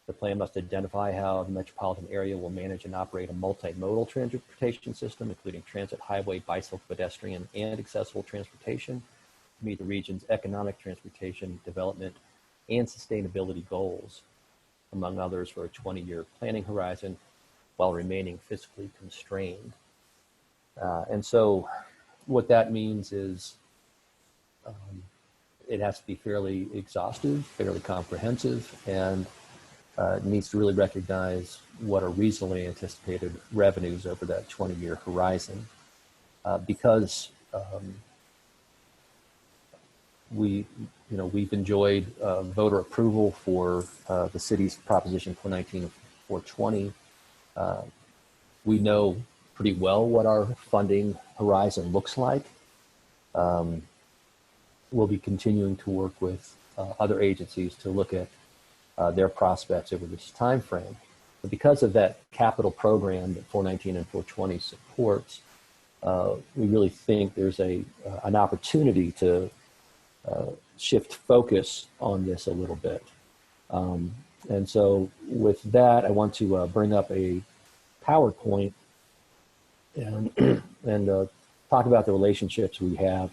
The plan must identify how the metropolitan area will manage and operate a multimodal transportation system, including transit, highway, bicycle, pedestrian, and accessible transportation, to meet the region's economic, transportation, development, and sustainability goals, among others, for a 20-year planning horizon while remaining fiscally constrained. And so what that means is it has to be fairly exhaustive, fairly comprehensive, and it needs to really recognize what are reasonably anticipated revenues over that 20-year horizon. Because we've enjoyed voter approval for the city's Proposition 419 and 420. We know pretty well what our funding horizon looks like. We'll be continuing to work with other agencies to look at their prospects over this time frame. But because of that capital program that 419 and 420 supports, we really think there's an opportunity to shift focus on this a little bit. And so with that, I want to bring up a PowerPoint and talk about the relationships we have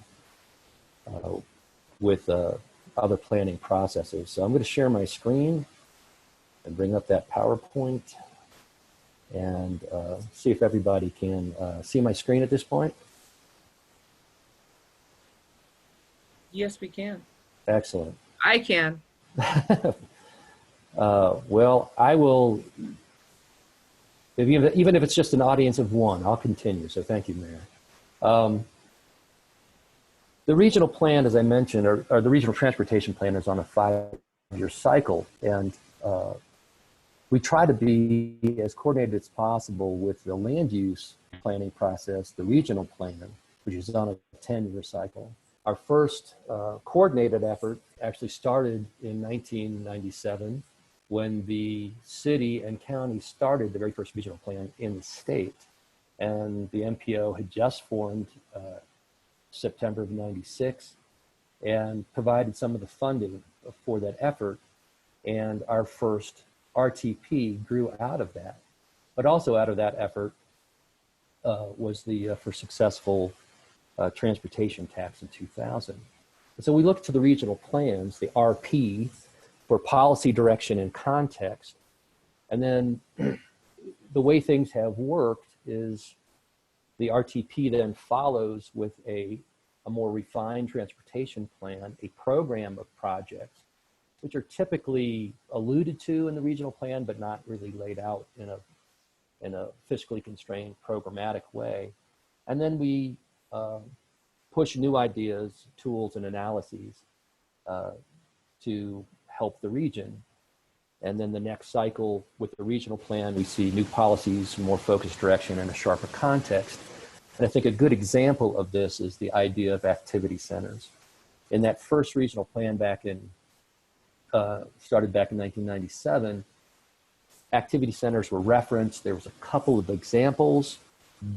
with other planning processes. So I'm going to share my screen and bring up that PowerPoint and see if everybody can see my screen at this point. Yes, we can. Excellent. I can. Well, I will, even if it's just an audience of one, I'll continue. So thank you, Mayor. The regional plan, as I mentioned, or the regional transportation plan is on a 5-year cycle. And We try to be as coordinated as possible with the land use planning process, the regional plan, which is on a 10-year cycle. Our first coordinated effort actually started in 1997 when the city and county started the very first regional plan in the state. And the MPO had just formed September of 96 and provided some of the funding for that effort. And our first RTP grew out of that. But also out of that effort was the first successful transportation tax in 2000. And so we looked to the regional plans, the RP, for policy direction and context. And then the way things have worked is the RTP then follows with a more refined transportation plan, a program of projects, which are typically alluded to in the regional plan, but not really laid out in a fiscally constrained programmatic way. And then we push new ideas, tools, and analyses to help the region. And then the next cycle with the regional plan, we see new policies, more focused direction, and a sharper context. And I think a good example of this is the idea of activity centers. In that first regional plan started back in 1997, activity centers were referenced. There was a couple of examples,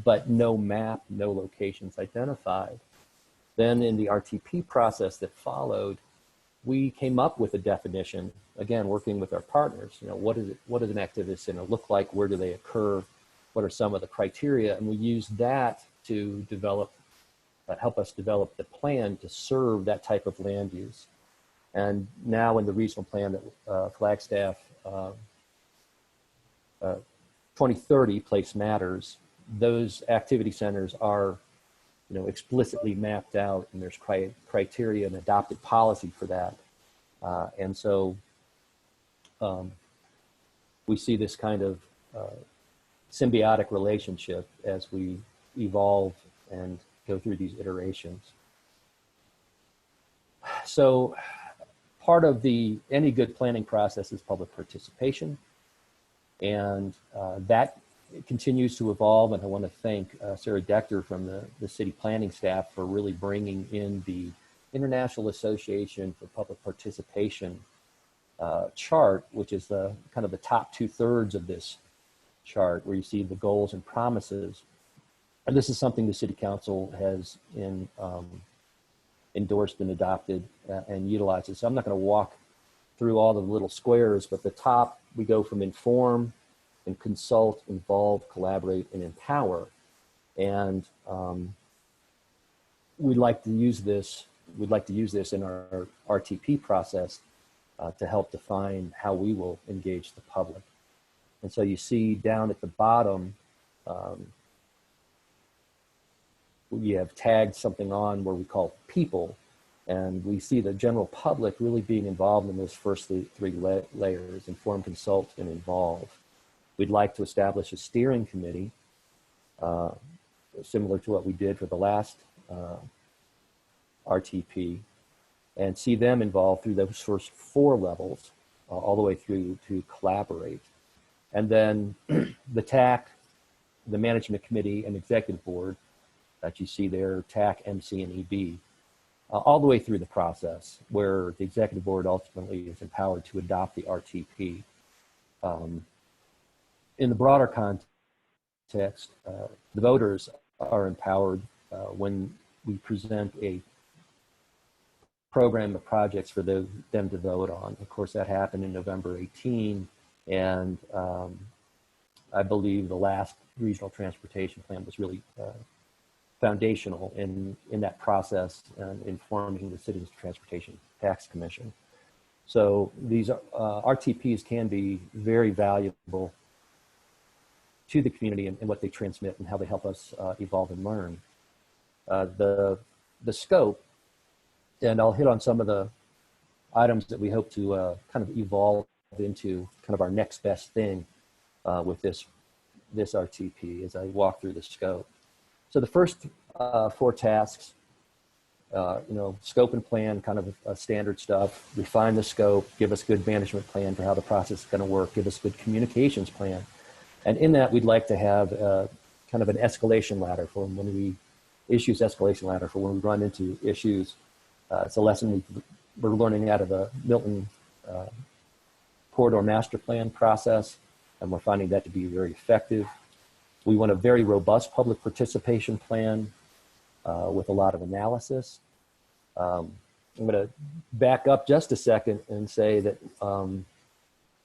but no map, no locations identified. Then in the RTP process that followed, we came up with a definition, again, working with our partners. You know, what does an activity center look like? Where do they occur? What are some of the criteria? And we used that to help us develop the plan to serve that type of land use. And now in the regional plan that Flagstaff 2030 Place Matters, those activity centers are explicitly mapped out, and there's criteria and adopted policy for that. And so we see this kind of symbiotic relationship as we evolve and go through these iterations. So part of any good planning process is public participation, and that continues to evolve. And I want to thank Sarah Dechter from the city planning staff for really bringing in the International Association for Public Participation chart, which is the kind of the top 2/3 of this chart, where you see the goals and promises. And this is something the City Council has endorsed and adopted and utilizes. So I'm not going to walk through all the little squares, but the top, we go from inform and consult, involve, collaborate, and empower. And we'd like to use this in our RTP process to help define how we will engage the public. And so you see down at the bottom, we have tagged something on where we call people, and we see the general public really being involved in those first three layers: inform, consult, and involve. We'd like to establish a steering committee, similar to what we did for the last RTP, and see them involved through those first 4 levels, all the way through to collaborate. And then the TAC, the management committee, and executive board that you see there, TAC, MC, and EB, all the way through the process, where the executive board ultimately is empowered to adopt the RTP. In the broader context, the voters are empowered when we present a program of projects for them to vote on. Of course, that happened in November 18, and I believe the last regional transportation plan was really foundational in that process and informing the City's Transportation Tax Commission. So these RTPs can be very valuable to the community and what they transmit and how they help us evolve and learn. The scope, and I'll hit on some of the items that we hope to kind of evolve into kind of our next best thing with this RTP as I walk through the scope. So the first 4 tasks scope and plan, kind of standard stuff, refine the scope, give us a good management plan for how the process is going to work, give us a good communications plan. And in that, we'd like to have kind of an escalation ladder for when we escalation ladder for when we run into issues. It's a lesson we're learning out of the Milton corridor master plan process, and we're finding that to be very effective. We want a very robust public participation plan with a lot of analysis. I'm going to back up just a second and say that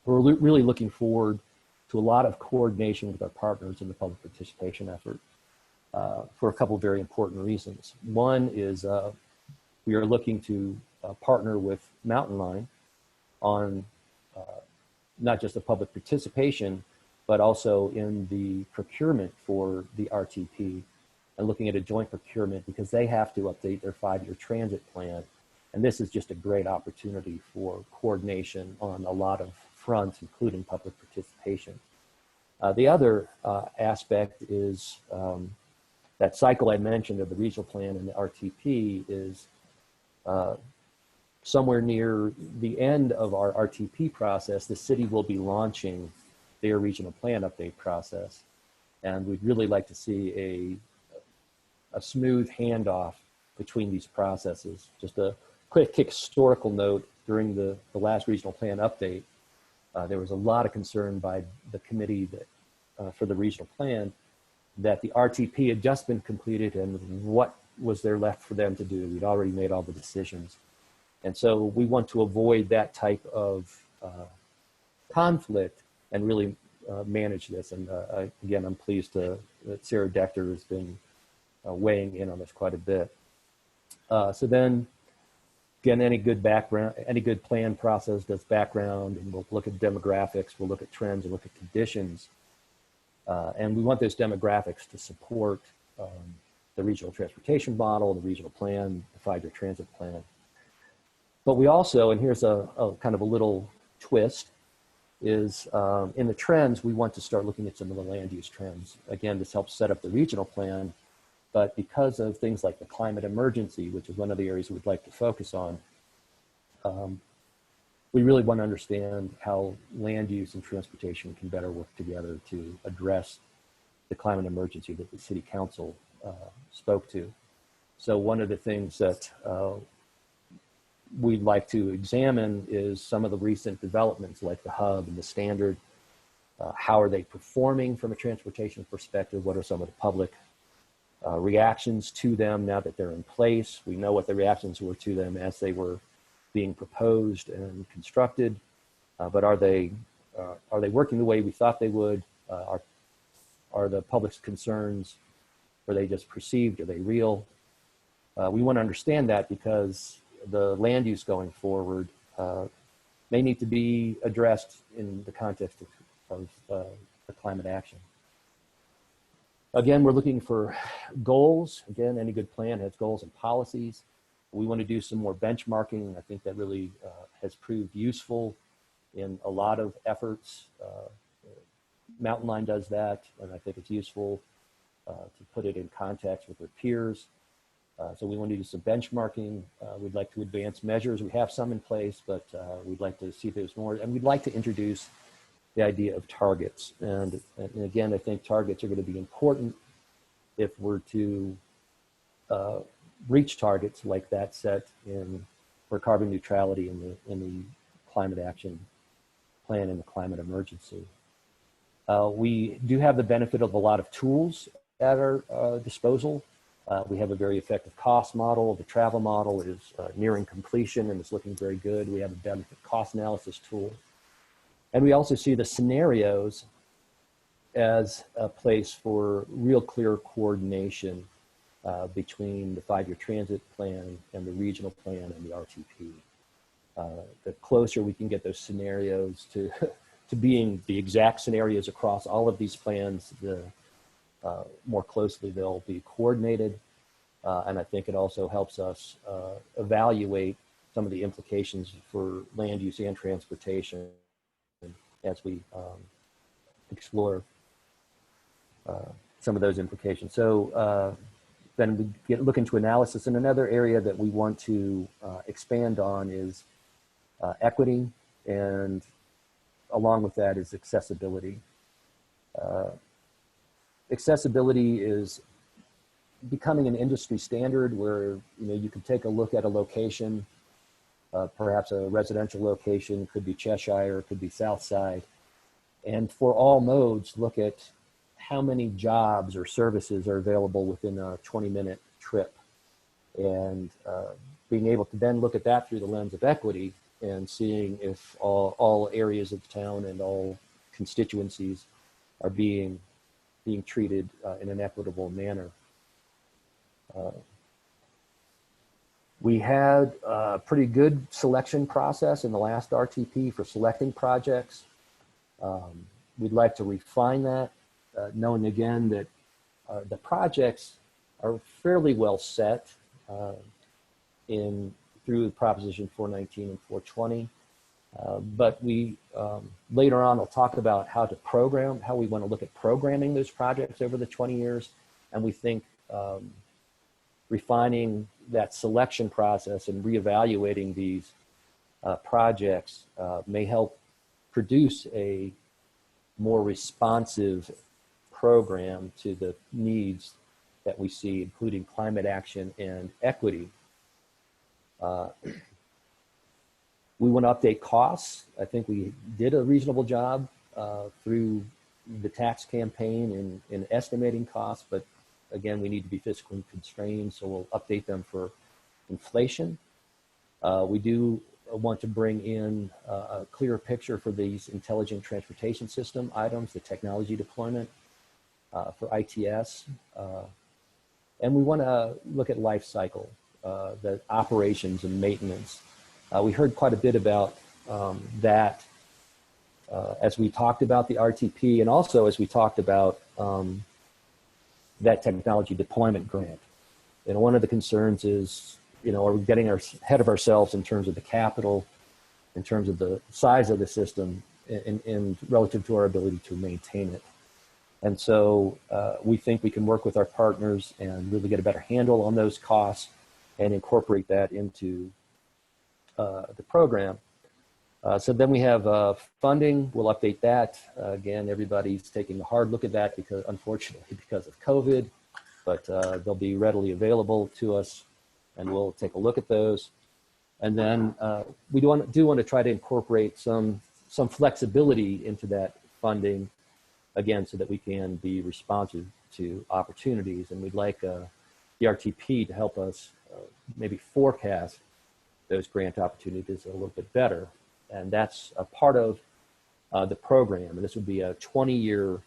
we're really looking forward to a lot of coordination with our partners in the public participation effort for a couple of very important reasons. One is we are looking to partner with Mountain Line on not just the public participation, but also in the procurement for the RTP, and looking at a joint procurement because they have to update their 5-year transit plan. And this is just a great opportunity for coordination on a lot of fronts, including public participation. The other aspect is that cycle I mentioned of the regional plan and the RTP is somewhere near the end of our RTP process, the city will be launching their regional plan update process. And we'd really like to see a smooth handoff between these processes. Just a quick historical note, during the last regional plan update, there was a lot of concern by the committee that, for the regional plan that the RTP had just been completed and what was there left for them to do. We'd already made all the decisions. And so we want to avoid that type of conflict and really manage this. And again, I'm pleased that Sarah Dechter has been weighing in on this quite a bit. So then, again, any good plan process does background, and we'll look at demographics, we'll look at trends, and look at conditions. And we want those demographics to support the regional transportation model, the regional plan, the 5-year transit plan. But we also, and here's a kind of a little twist, is in the trends, we want to start looking at some of the land use trends. Again, this helps set up the regional plan, but because of things like the climate emergency, which is one of the areas we'd like to focus on, we really want to understand how land use and transportation can better work together to address the climate emergency that the City Council spoke to. So one of the things that we'd like to examine is some of the recent developments like the hub and the standard. How are they performing from a transportation perspective? What are some of the public reactions to them now that they're in place? We know what the reactions were to them as they were being proposed and constructed, but are they working the way we thought they would? Are the public's concerns, are they just perceived? Are they real? We want to understand that because the land use going forward may need to be addressed in the context of the climate action. Again, we're looking for goals. Again, any good plan has goals and policies. We want to do some more benchmarking. I think that really has proved useful in a lot of efforts. Mountain Line does that, and I think it's useful to put it in context with their peers. So we want to do some benchmarking. We'd like to advance measures. We have some in place, but we'd like to see if there's more. And we'd like to introduce the idea of targets. And again, I think targets are going to be important if we're to reach targets like that set for carbon neutrality in the climate action plan and the climate emergency. We do have the benefit of a lot of tools at our disposal. We have a very effective cost model. The travel model is nearing completion and it's looking very good. We have a benefit cost analysis tool. And we also see the scenarios as a place for real clear coordination between the 5-year transit plan and the regional plan and the RTP. The closer we can get those scenarios to being the exact scenarios across all of these plans, the more closely they'll be coordinated. And I think it also helps us evaluate some of the implications for land use and transportation as we explore some of those implications. So then we look into analysis. And another area that we want to expand on is equity, and along with that is accessibility. Accessibility is becoming an industry standard where you can take a look at a location, perhaps a residential location, could be Cheshire, could be South Side, and for all modes, look at how many jobs or services are available within a 20-minute trip, and being able to then look at that through the lens of equity and seeing if all areas of the town and all constituencies are being treated in an equitable manner. We had a pretty good selection process in the last RTP for selecting projects. We'd like to refine that, knowing again that the projects are fairly well set through Proposition 419 and 420. But we later on will talk about how we want to look at programming those projects over the 20 years. And we think refining that selection process and reevaluating these projects may help produce a more responsive program to the needs that we see, including climate action and equity. We want to update costs. I think we did a reasonable job through the tax campaign in estimating costs, but again, we need to be fiscally constrained, so we'll update them for inflation. We do want to bring in a clearer picture for these intelligent transportation system items, the technology deployment for ITS. And we want to look at life cycle, the operations and maintenance. We heard quite a bit about that as we talked about the RTP, and also as we talked about that technology deployment grant. And one of the concerns is, are we getting ahead of ourselves in terms of the capital, in terms of the size of the system, and relative to our ability to maintain it. And so we think we can work with our partners and really get a better handle on those costs and incorporate that into the program. So then we have funding. We'll update that. Again, everybody's taking a hard look at that unfortunately because of COVID, but they'll be readily available to us and we'll take a look at those. And then we do want to try to incorporate some flexibility into that funding, again, so that we can be responsive to opportunities. And we'd like the RTP to help us maybe forecast those grant opportunities a little bit better. And that's a part of the program. And this would be a 20-year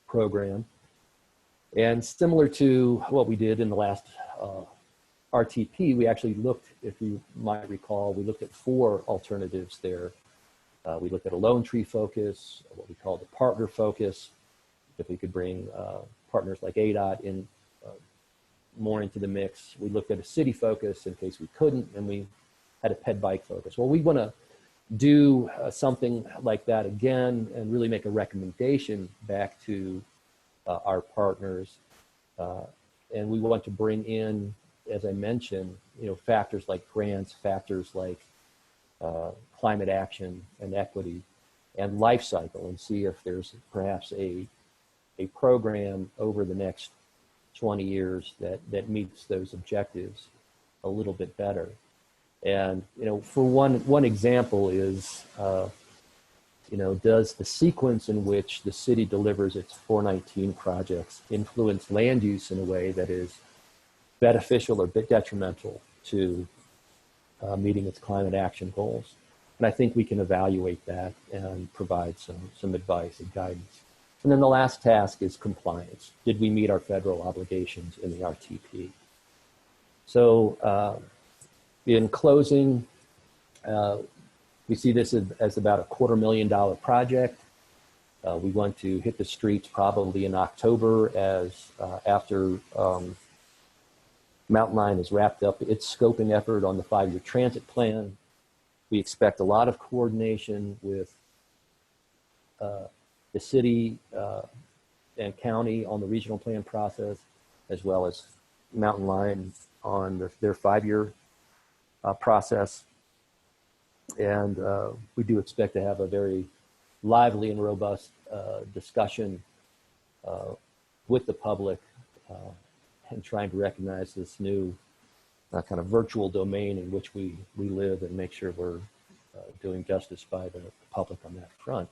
program. And similar to what we did in the last RTP, we actually looked, if you might recall, we looked at 4 alternatives there. We looked at a lone tree focus, what we call the partner focus, if we could bring partners like ADOT in more into the mix. We looked at a city focus in case we couldn't, and we had a ped bike focus. Well, we want to do something like that again and really make a recommendation back to our partners. And we want to bring in, as I mentioned, factors like grants, factors like climate action and equity and life cycle, and see if there's perhaps a program over the next 20 years that meets those objectives a little bit better. And for one example is does the sequence in which the city delivers its 419 projects influence land use in a way that is beneficial or detrimental to meeting its climate action goals? And I think we can evaluate that and provide some advice and guidance. And then the last task is compliance. Did we meet our federal obligations in the RTP? So in closing, we see this as about a $250,000 project. We want to hit the streets probably in October after Mountain Line has wrapped up its scoping effort on the 5-year transit plan. We expect a lot of coordination with the city and county on the regional plan process, as well as Mountain Lion on their 5-year process. And we do expect to have a very lively and robust discussion with the public and trying to recognize this new kind of virtual domain in which we live and make sure we're doing justice by the public on that front.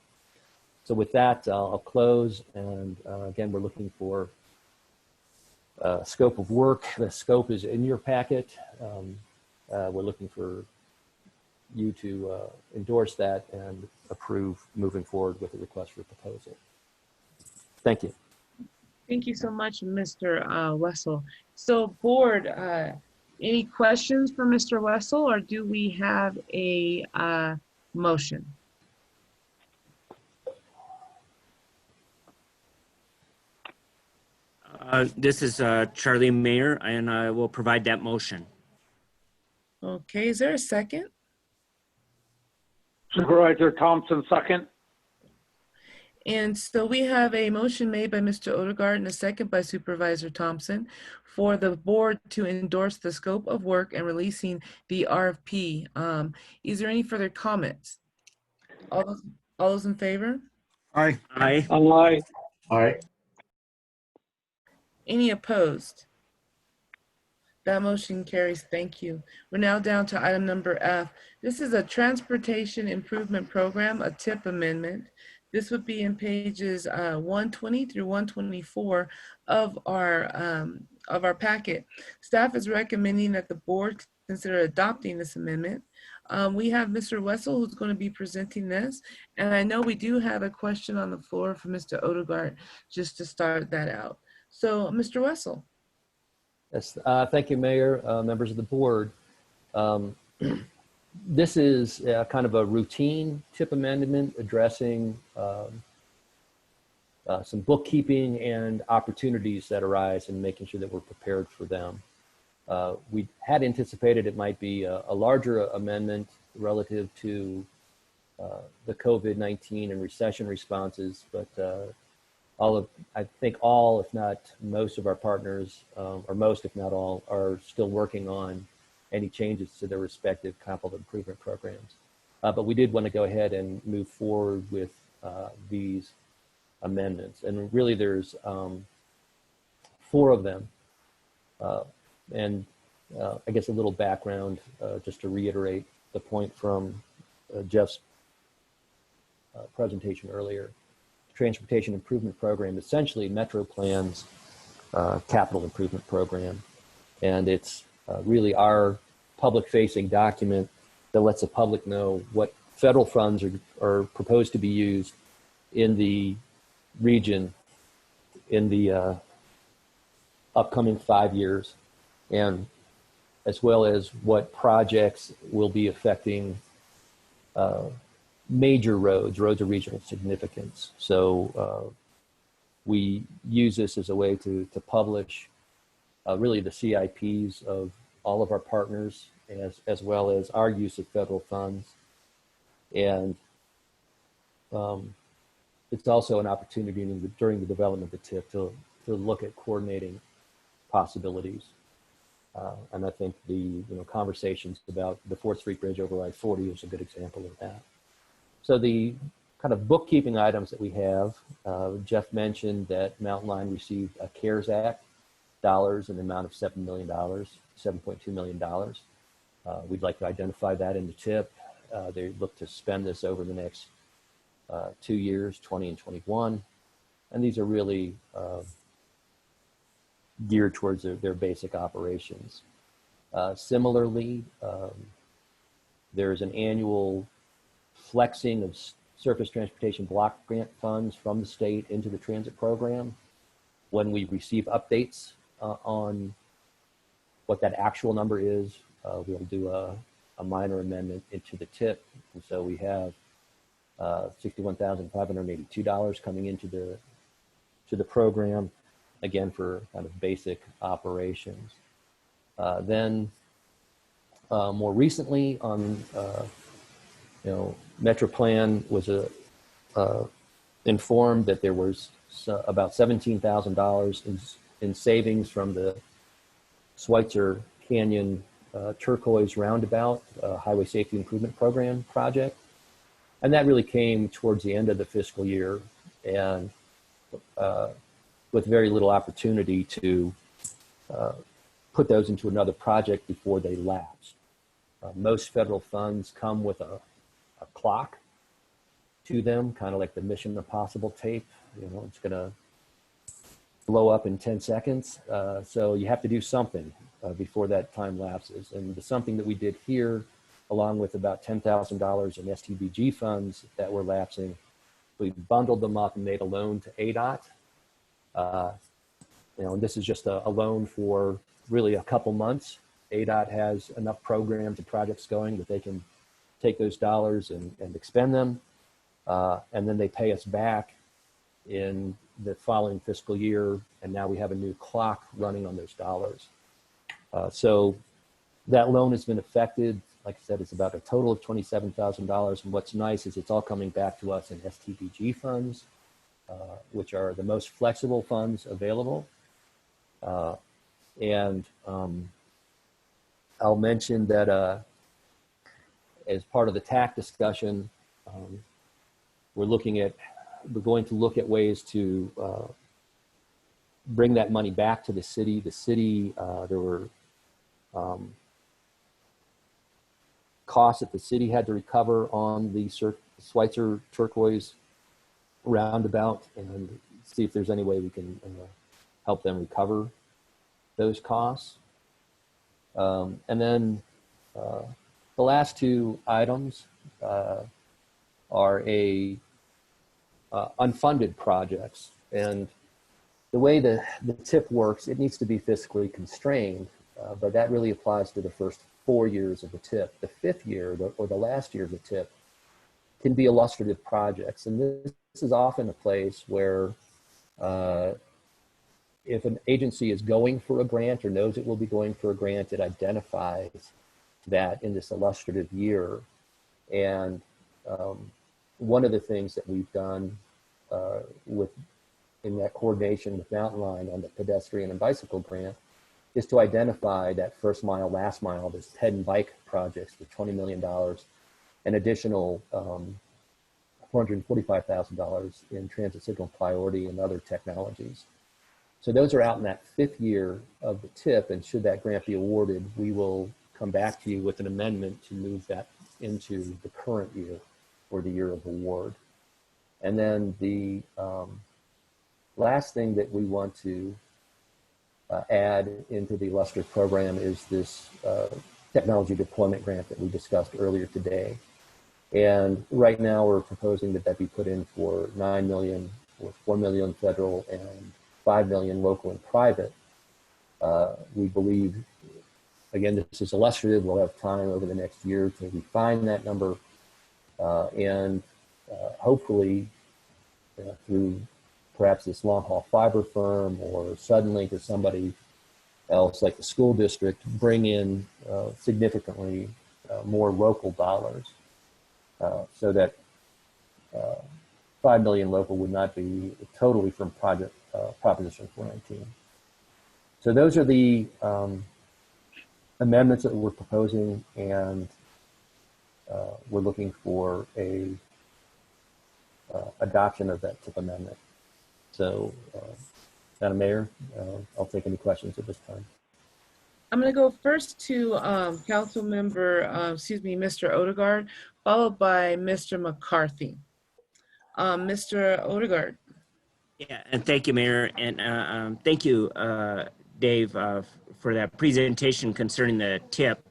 So with that, I'll close. And again, we're looking for scope of work. The scope is in your packet. We're looking for you to endorse that and approve moving forward with the request for proposal. Thank you. Thank you so much, Mr. Wessel. So board, any questions for Mr. Wessel, or do we have a motion? This is Charlie Mayer, and I will provide that motion. Okay, is there a second? Supervisor Thompson, second. And so we have a motion made by Mr. Odegaard and a second by Supervisor Thompson for the board to endorse the scope of work and releasing the RFP. Is there any further comments? All those in favor? Aye. Aye. Aye. Aye. Any opposed? That motion carries. Thank you. We're now down to item number F. This is a Transportation Improvement Program, a TIP amendment. This would be in pages 120 through 124 of our packet. Staff is recommending that the board consider adopting this amendment. We have Mr. Wessel who's going to be presenting this, and I know we do have a question on the floor for Mr. Odegaard just to start that out. So, Mr. Wessel. Yes, thank you, Mayor, members of the board. This is kind of a routine TIP amendment addressing some bookkeeping and opportunities that arise and making sure that we're prepared for them. We had anticipated it might be a larger amendment relative to the COVID-19 and recession responses, but I think all, if not most of our partners, or most, if not all, are still working on any changes to their respective capital improvement programs. But we did want to go ahead and move forward with these amendments. And really there's 4 of them. And I guess a little background, just to reiterate the point from Jeff's presentation earlier. Transportation Improvement Program, essentially MetroPlan's capital improvement program. And it's really our public-facing document that lets the public know what federal funds are proposed to be used in the region in the upcoming 5 years, and as well as what projects will be affecting major roads of regional significance. So we use this as a way to publish really the CIPs of all of our partners, as well as our use of federal funds. And it's also an opportunity during the development of the TIP to look at coordinating possibilities. And I think the conversations about the 4th Street Bridge over I-40 is a good example of that. So the kind of bookkeeping items that we have, Jeff mentioned that Mountain Lion received a CARES Act dollars in the amount of $7 million, $7.2 million. We'd like to identify that in the TIP. They look to spend this over the next 2 years, 20 and 21. And these are really geared towards their basic operations. Similarly, there's an annual flexing of surface transportation block grant funds from the state into the transit program. When we receive updates on what that actual number is, we'll do a minor amendment into the TIP. And so we have $61,582 coming into the program, again, for kind of basic operations. Then more recently on, MetroPlan was informed that there was about $17,000 in savings from the Schweitzer Canyon Turquoise Roundabout Highway Safety Improvement Program project. And that really came towards the end of the fiscal year, and with very little opportunity to put those into another project before they lapsed. Most federal funds come with a clock to them, kind of like the Mission Impossible tape. You know, it's going to blow up in 10 seconds. So you have to do something before that time lapses. And the something that we did here, along with about $10,000 in STBG funds that were lapsing, we bundled them up and made a loan to ADOT. You know, and this is just a loan for really a couple months. ADOT has enough programs and projects going that they can take those dollars and expend them. And then they pay us back in the following fiscal year. And now we have a new clock running on those dollars. So that loan has been affected. Like I said, it's about a total of $27,000. And what's nice is it's all coming back to us in STBG funds, which are the most flexible funds available. And I'll mention that as part of the TAC discussion, we're going to look at ways to bring that money back to the city. The city, there were costs that the city had to recover on the Schweitzer Turquoise Roundabout, and see if there's any way we can help them recover those costs. And then the last two items are unfunded projects. And the way the TIP works, it needs to be fiscally constrained, but that really applies to the first 4 years of the TIP. The fifth year, or the last year of the TIP, can be illustrative projects. And this is often a place where if an agency is going for a grant or knows it will be going for a grant, it identifies that in this illustrative year. And one of the things that we've done in that coordination with Mountain Line on the pedestrian and bicycle grant is to identify that first mile, last mile, this head and bike projects for $20 million, an additional $445,000 in transit signal priority and other technologies. So those are out in that fifth year of the TIP, and should that grant be awarded, we will come back to you with an amendment to move that into the current year or the year of award. And then the last thing that we want to add into the illustrative program is this technology deployment grant that we discussed earlier today. And right now we're proposing that be put in for $9 million, or $4 million federal and $5 million local and private. We believe, again, this is illustrative. We'll have time over the next year to refine that number, and hopefully through perhaps this long haul fiber firm or Suddenlink or somebody else like the school district, bring in significantly more local dollars, so that 5 million local would not be totally from Proposition 419. So those are the amendments that we're proposing, and we're looking for a adoption of that TIP amendment. So, Madam Mayor, I'll take any questions at this time. I'm going to go first to Mr. Odegaard, followed by Mr. McCarthy. Mr. Odegaard. Yeah, and thank you, Mayor, and thank you, Dave, for that presentation concerning the TIP.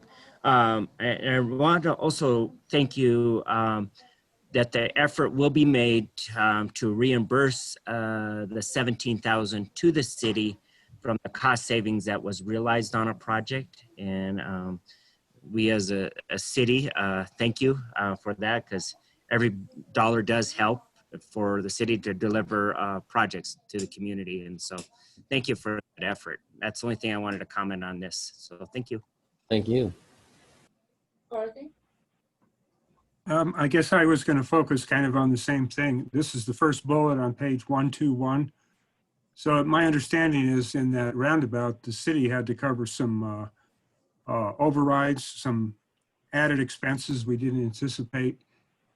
And I want to also thank you that the effort will be made to reimburse the $17,000 to the city from the cost savings that was realized on a project. And we as a city, thank you for that, because every dollar does help for the city to deliver projects to the community. And so thank you for that effort. That's the only thing I wanted to comment on this. So thank you. Thank you. McCarthy? I guess I was going to focus kind of on the same thing. This is the first bullet on page 121. So my understanding is in that roundabout, the city had to cover some overrides, some added expenses we didn't anticipate.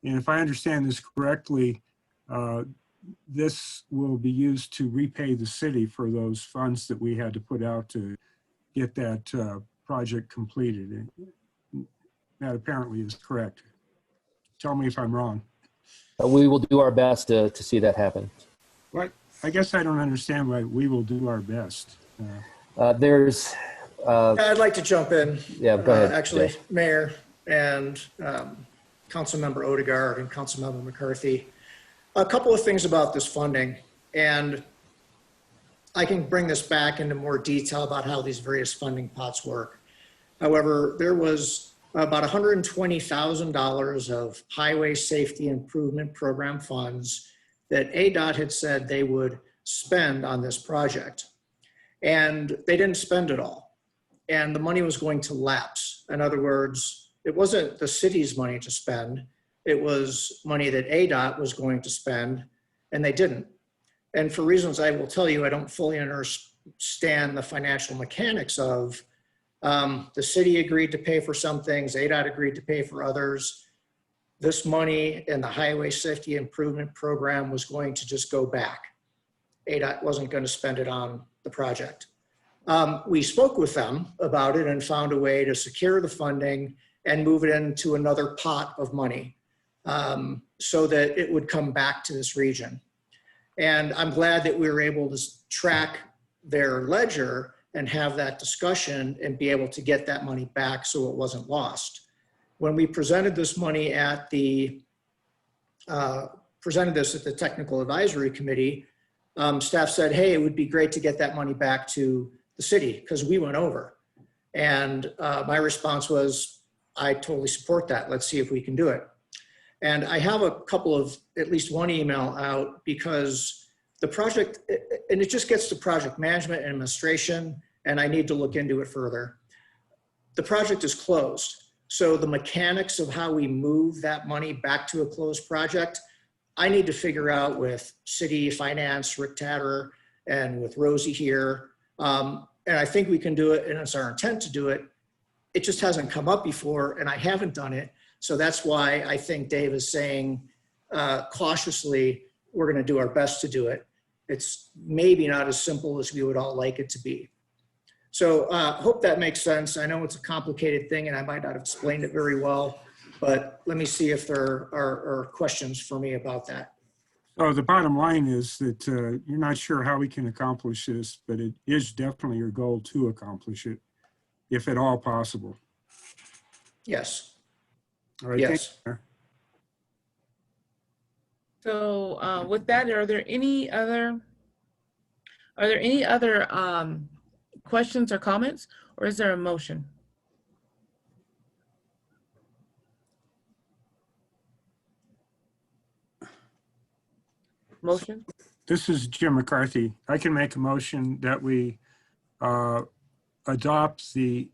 And if I understand this correctly, this will be used to repay the city for those funds that we had to put out to get that project completed. And that apparently is correct. Tell me if I'm wrong. We will do our best to see that happen. What? I guess I don't understand why we will do our best. There's, I'd like to jump in. Yeah, go ahead, Actually, Jay. Mayor and Councilmember Odegaard and Councilmember McCarthy. A couple of things about this funding, and I can bring this back into more detail about how these various funding pots work. However, there was about $120,000 of highway safety improvement program funds that ADOT had said they would spend on this project. And they didn't spend it all. And the money was going to lapse. In other words, it wasn't the city's money to spend. It was money that ADOT was going to spend, and they didn't. And for reasons I will tell you, I don't fully understand the financial mechanics of. The city agreed to pay for some things, ADOT agreed to pay for others. This money in the Highway Safety Improvement Program was going to just go back. ADOT wasn't going to spend it on the project. We spoke with them about it and found a way to secure the funding and move it into another pot of money so that it would come back to this region. And I'm glad that we were able to track their ledger and have that discussion and be able to get that money back so it wasn't lost. When we presented this money at the, Technical Advisory Committee, staff said, hey, it would be great to get that money back to the city because we went over. And my response was, I totally support that. Let's see if we can do it. And I have a couple of, at least one email out because the project, and it just gets to project management and administration, and I need to look into it further. The project is closed. So the mechanics of how we move that money back to a closed project, I need to figure out with city finance, Rick Tatter, and with Rosie here. And I think we can do it, and it's our intent to do it. It just hasn't come up before, and I haven't done it. So that's why I think Dave is saying cautiously, we're going to do our best to do it. It's maybe not as simple as we would all like it to be. So hope that makes sense. I know it's a complicated thing and I might not have explained it very well, but let me see if there are questions for me about that. So the bottom line is that you're not sure how we can accomplish this, but it is definitely your goal to accomplish it, if at all possible. Yes. All right. Yes. Thank you. So with that, are there any other questions or comments, or is there a motion? Motion? This is Jim McCarthy. I can make a motion that we adopt the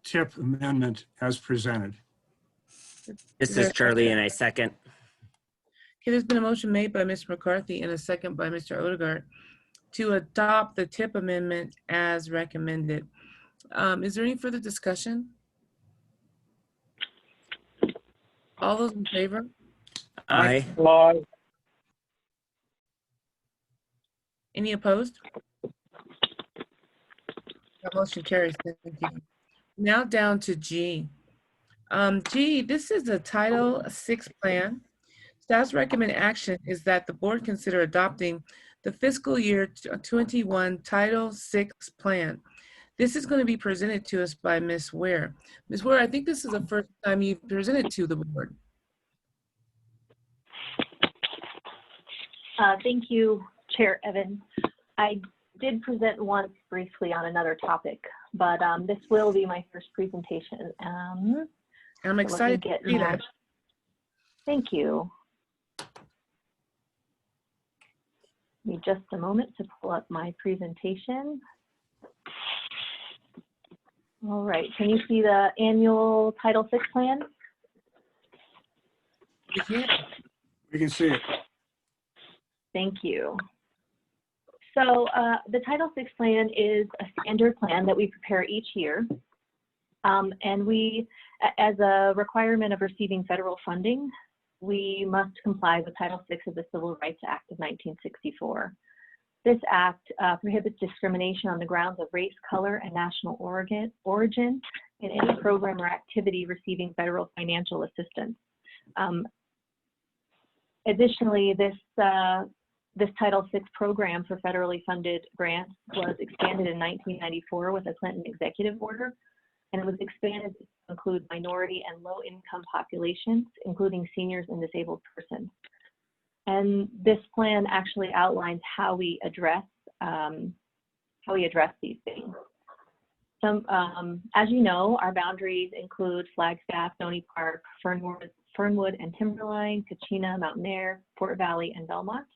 TIP amendment as presented. This is Charlie, and I second. Okay, there's been a motion made by Mr. McCarthy and a second by Mr. Odegaard to adopt the TIP amendment as recommended. Is there any further discussion? All those in favor? Aye. Aye. Any opposed? That motion carries. Thank you. Now down to G. G, this is a Title VI plan. Staff's recommended action is that the board consider adopting the fiscal year 21 Title VI plan. This is going to be presented to us by Ms. Ware. Ms. Ware, I think this is the first time you've presented to the board. Thank you, Chair Evans. I did present once briefly on another topic, but this will be my first presentation. I'm excited to see that. Thank you. Give me just a moment to pull up my presentation. All right, can you see the annual Title VI plan? We can see it. Thank you. So the Title VI plan is a standard plan that we prepare each year. And we, as a requirement of receiving federal funding, we must comply with Title VI of the Civil Rights Act of 1964. This act prohibits discrimination on the grounds of race, color, and national origin in any program or activity receiving federal financial assistance. Additionally, this Title VI program for federally funded grants was expanded in 1994 with a Clinton executive order, and it was expanded to include minority and low-income populations, including seniors and disabled persons. And this plan actually outlines how we address these things. As you know, our boundaries include Flagstaff, Stony Park, Fernwood and Timberline, Kachina, Mountain Air, Fort Valley, and Belmont.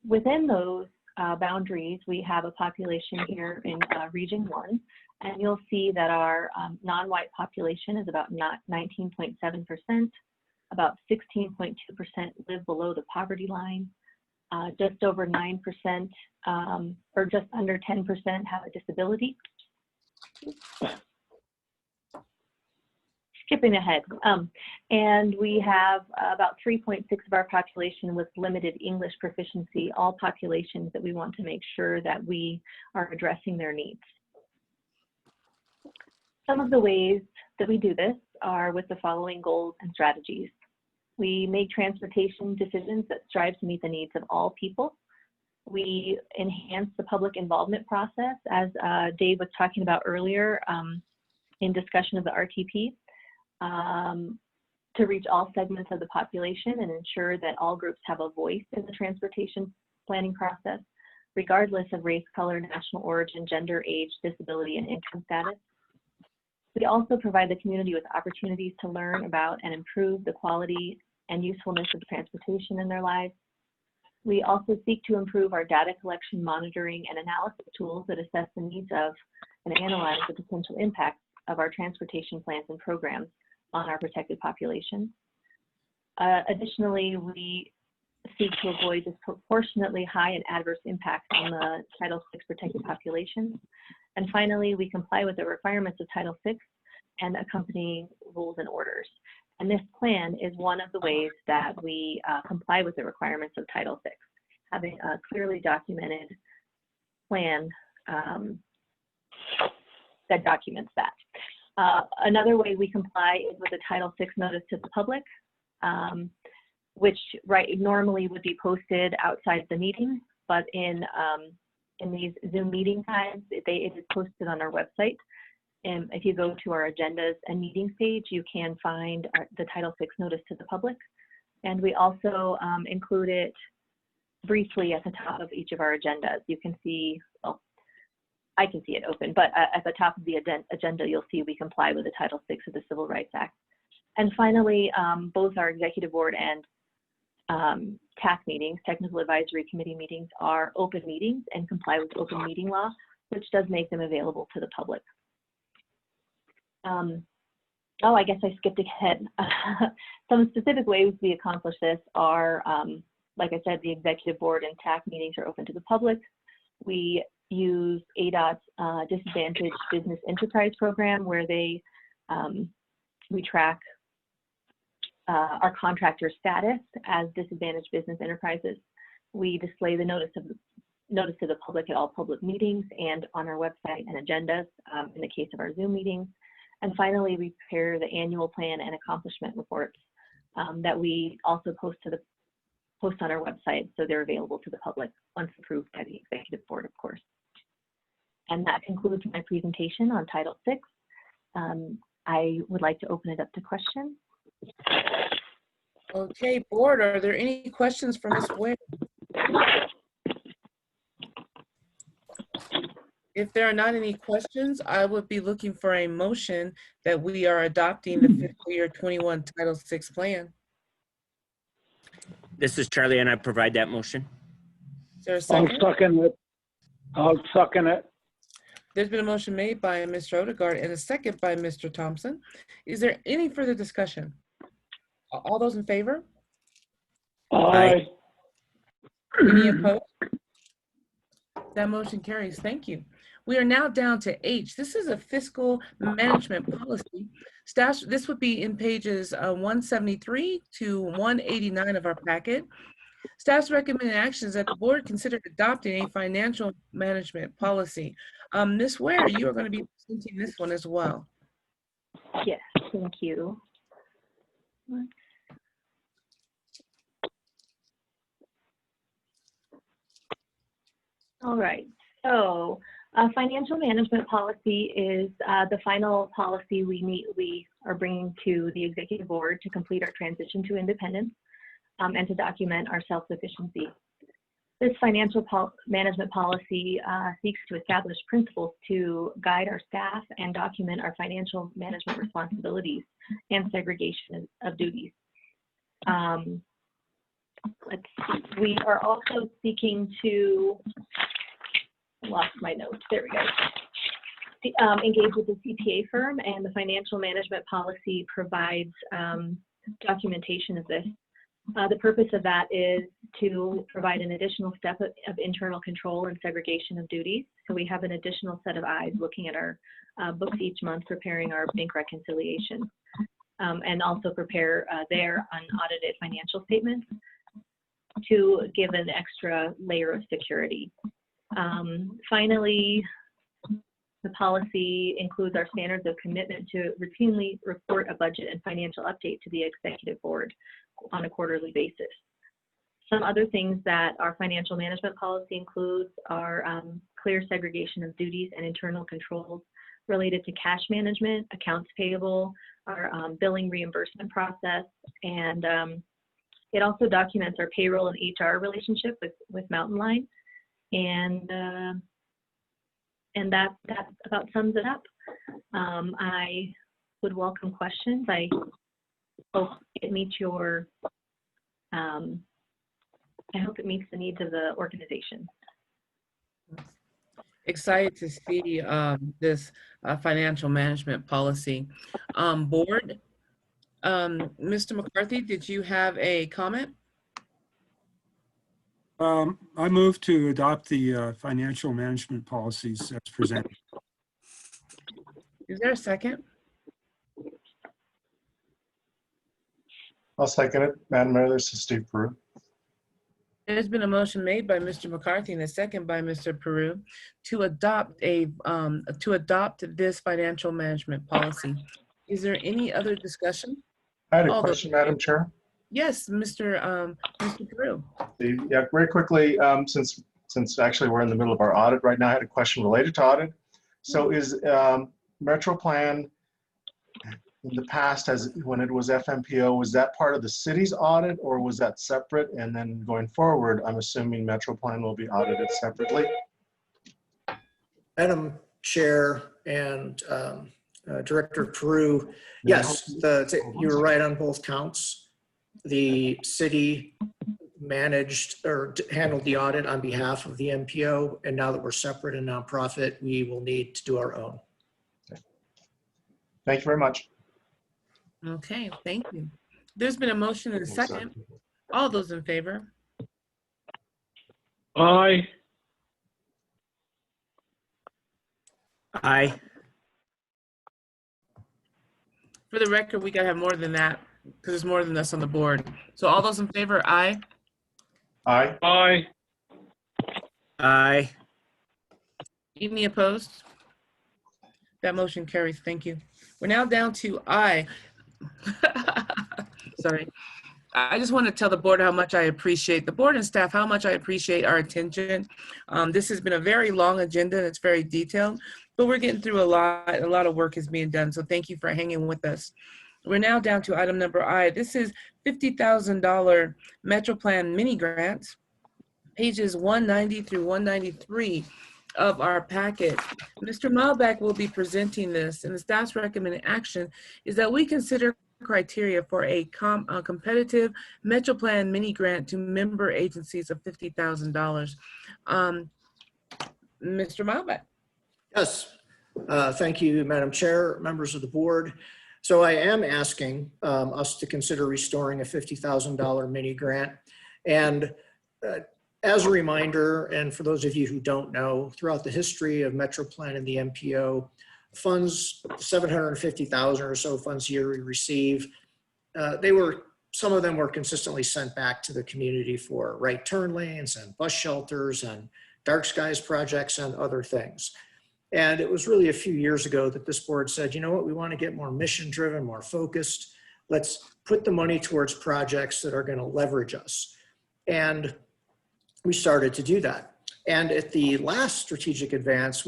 Within those boundaries, we have a population here in Region 1, and you'll see that our non-white population is about 19.7%. About 16.2% live below the poverty line. Just over 9%, or just under 10% have a disability. Skipping ahead. And we have about 3.6 of our population with limited English proficiency, all populations that we want to make sure that we are addressing their needs. Some of the ways that we do this are with the following goals and strategies. We make transportation decisions that strive to meet the needs of all people. We enhance the public involvement process, as Dave was talking about earlier in discussion of the RTP, to reach all segments of the population and ensure that all groups have a voice in the transportation planning process, regardless of race, color, national origin, gender, age, disability, and income status. We also provide the community with opportunities to learn about and improve the quality and usefulness of transportation in their lives. We also seek to improve our data collection, monitoring, and analysis tools that assess the needs of and analyze the potential impacts of our transportation plans and programs on our protected populations. Additionally, we seek to avoid disproportionately high and adverse impacts on the Title VI protected populations. And finally, we comply with the requirements of Title VI and accompanying rules and orders. And this plan is one of the ways that we comply with the requirements of Title VI, having a clearly documented plan that documents that. Another way we comply is with a Title VI notice to the public, which normally would be posted outside the meeting, but in these Zoom meeting times, it is posted on our website. And if you go to our agendas and meetings page, you can find the Title VI notice to the public. And we also include it briefly at the top of each of our agendas. You can see, well, I can see it open, but at the top of the agenda, you'll see we comply with the Title VI of the Civil Rights Act. And finally, both our executive board and TAC meetings, Technical Advisory Committee meetings, are open meetings and comply with open meeting law, which does make them available to the public. Oh, I guess I skipped ahead. Some specific ways we accomplish this are, like I said, the executive board and TAC meetings are open to the public. We use ADOT's Disadvantaged Business Enterprise Program, where we track our contractor status as disadvantaged business enterprises. We display the notice to the public at all public meetings and on our website and agendas in the case of our Zoom meetings. And finally, we prepare the annual plan and accomplishment reports that we also post on our website, so they're available to the public once approved by the executive board, of course. And that concludes my presentation on Title VI. I would like to open it up to questions. Okay, board, are there any questions for Ms. Ware? If there are not any questions, I would be looking for a motion that we are adopting the fiscal year 21 Title VI plan. This is Charlie, and I provide that motion. Is there a I'll second? second it. I'll second it. There's been a motion made by Mr. Odegaard and a second by Mr. Thompson. Is there any further discussion? All those in favor? Aye. Any opposed? That motion carries. Thank you. We are now down to H. This is a fiscal management policy. Staff, this would be in pages 173 to 189 of our packet. Staff's recommended actions that the board consider adopting a financial management policy. Ms. Ware, you are going to be presenting this one as well. Yes, thank you. All right, so financial management policy is the final policy we are bringing to the executive board to complete our transition to independence and to document our self-sufficiency. This financial management policy seeks to establish principles to guide our staff and document our financial management responsibilities and segregation of duties. Let's see. We are also seeking to, I lost my notes, there we go. Engage with the CPA firm, and the financial management policy provides documentation of this. The purpose of that is to provide an additional step of internal control and segregation of duties. So we have an additional set of eyes looking at our books each month, preparing our bank reconciliation, and also prepare their unaudited financial statements to give an extra layer of security. Finally, the policy includes our standards of commitment to routinely report a budget and financial update to the executive board on a quarterly basis. Some other things that our financial management policy includes are clear segregation of duties and internal controls related to cash management, accounts payable, our billing reimbursement process, and it also documents our payroll and HR relationship with Mountain Line, and that about sums it up. I would welcome questions. I hope it meets your, I hope it meets the needs of the organization. Excited to see this financial management policy. Board, Mr. McCarthy, did you have a comment? I move to adopt the financial management policies as presented. Is there a second? I'll second it. Madam Mayor, this is Steve Peru. There's been a motion made by Mr. McCarthy and a second by Mr. Peru to adopt this financial management policy. Is there any other discussion? I had a question, Madam Chair. Yes, Mr. Peru. Yeah, very quickly, since actually we're in the middle of our audit right now, I had a question related to audit. So is MetroPlan in the past, when it was FMPO, was that part of the city's audit or was that separate? And then going forward, I'm assuming MetroPlan will be audited separately? Madam Chair and Director Peru, yes, you were right on both counts. The city managed or handled the audit on behalf of the MPO, and now that we're separate and nonprofit, we will need to do our own. Okay. Thank you very much. Okay, thank you. There's been a motion and a second. All those in favor? Aye. Aye. For the record, we gotta have more than that because there's more than us on the board. So all those in favor, aye? Aye. Aye. Aye. Any opposed? That motion carries. Thank you. We're now down to I. Sorry. I just want to tell the board how much I appreciate, the board and staff, how much I appreciate our attention. This has been a very long agenda and it's very detailed, but we're getting through a lot of work is being done. So thank you for hanging with us. We're now down to item number I. This is $50,000 MetroPlan mini grants, pages 190 through 193 of our packet. Mr. Malbeck will be presenting this, and the staff's recommended action is that we consider criteria for a competitive MetroPlan mini grant to member agencies of $50,000. Mr. Malbeck. Yes, thank you, Madam Chair, members of the board. So I am asking us to consider restoring a $50,000 mini grant. And as a reminder, and for those of you who don't know, throughout the history of MetroPlan and the MPO, funds, 750,000 or so funds a year we receive, some of them were consistently sent back to the community for right turn lanes and bus shelters and dark skies projects and other things. And it was really a few years ago that this board said, you know what, we want to get more mission driven, more focused. Let's put the money towards projects that are going to leverage us. And we started to do that. And at the last strategic advance,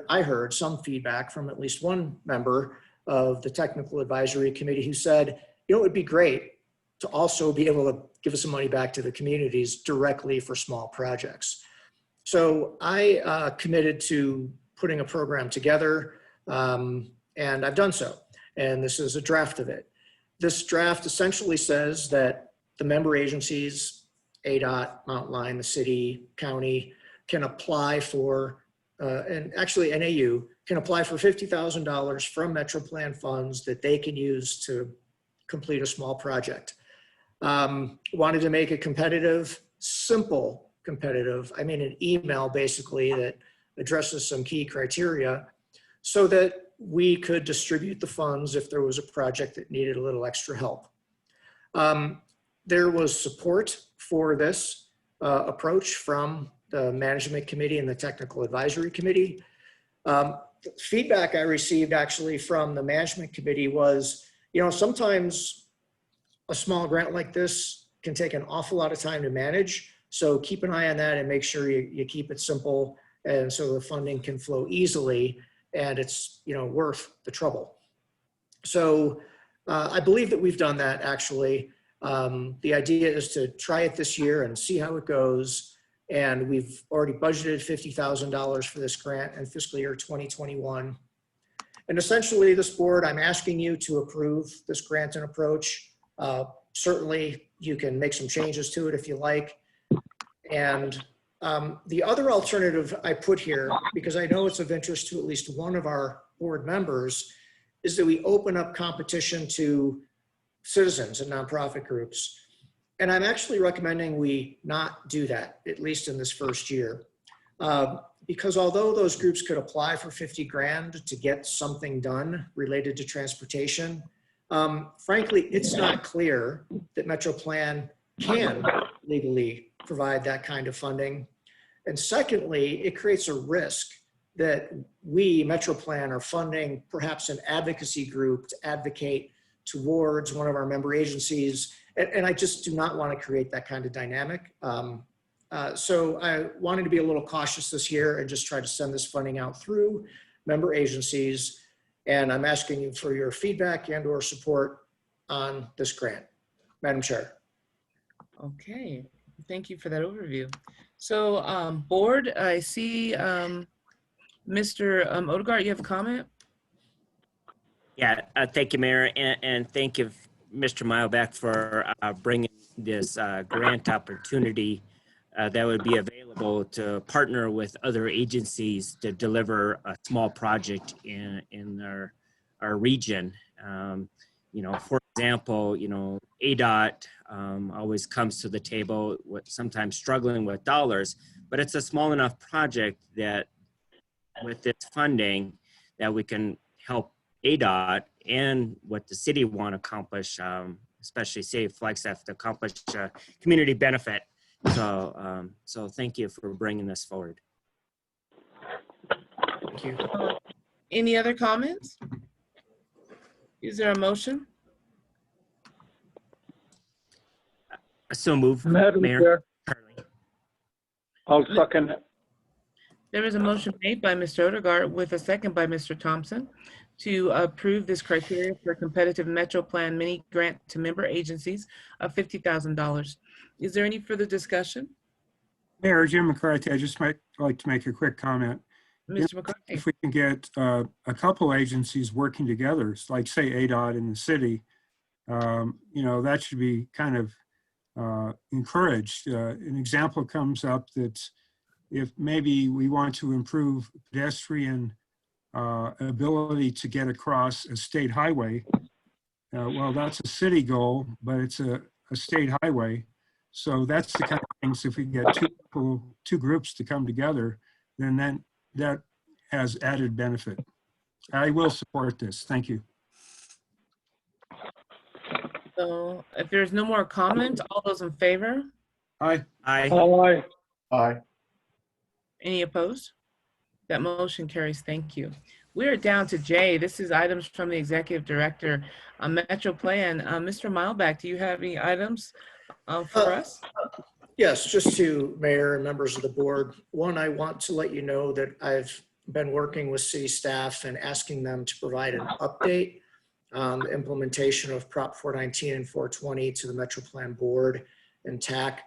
I heard some feedback from at least one member of the technical advisory committee who said, you know, it would be great to also be able to give us some money back to the communities directly for small projects. So I committed to putting a program together, and I've done so. And this is a draft of it. This draft essentially says that the member agencies, ADOT, Mountain Line, the city, county, can apply for, and actually NAU can apply for $50,000 from MetroPlan funds that they can use to complete a small project. Wanted to make it competitive, simple competitive. I mean, an email basically that addresses some key criteria so that we could distribute the funds if there was a project that needed a little extra help. There was support for this approach from the management committee and the technical advisory committee. Feedback I received actually from the management committee was, you know, sometimes a small grant like this can take an awful lot of time to manage. So keep an eye on that and make sure you keep it simple, and so the funding can flow easily and it's, you know, worth the trouble. So I believe that we've done that actually. The idea is to try it this year and see how it goes. And we've already budgeted $50,000 for this grant in fiscal year 2021. And essentially this board, I'm asking you to approve this grant and approach. Certainly you can make some changes to it if you like. And the other alternative I put here, because I know it's of interest to at least one of our board members, is that we open up competition to citizens and nonprofit groups. And I'm actually recommending we not do that, at least in this first year. Because although those groups could apply for 50 grand to get something done related to transportation, frankly, it's not clear that MetroPlan can legally provide that kind of funding. And secondly, it creates a risk that we, MetroPlan, are funding perhaps an advocacy group to advocate towards one of our member agencies. And I just do not want to create that kind of dynamic. So I wanted to be a little cautious this year and just try to send this funding out through member agencies. And I'm asking you for your feedback and or support on this grant. Madam Chair. Okay, thank you for that overview. So board, I see Mr. Odegaard, you have a comment? Yeah, thank you, Mayor, and thank you, Mr. Mileback, for bringing this grant opportunity that would be available to partner with other agencies to deliver a small project in our region. You know, for example, you know, ADOT always comes to the table with sometimes struggling with dollars, but it's a small enough project that with this funding that we can help ADOT and what the city want to accomplish, especially City Flagstaff, to accomplish community benefit. So, so thank you for bringing this forward. Thank you. Any other comments? Is there a motion? So move, Madam Mayor. Chair, Charlie. I'll second it. There is a motion made by Mr. Odegaard with a second by Mr. Thompson to approve this criteria for competitive MetroPlan mini grant to member agencies of $50,000. Is there any further discussion? Mayor, Jim McCarthy, I just might like to make a quick comment. Mr. McCarthy? If we can get a couple agencies working together, like say ADOT in the city, you know, that should be kind of encouraged. An example comes up that if maybe we want to improve pedestrian ability to get across a state highway, well, that's a city goal, but it's a state highway. So that's the kind of things, if we get two groups to come together, then that has added benefit. I will support this. Thank you. So if there's no more comment, all those in favor? Aye. Aye. Aye. Aye. Any opposed? That motion carries. Thank you. We are down to J. This is items from the Executive Director on MetroPlan. Mr. Milback, do you have any items for us? Yes, just to Mayor and members of the board. One, I want to let you know that I've been working with city staff and asking them to provide an update on the implementation of Prop 419 and 420 to the MetroPlan board and TAC.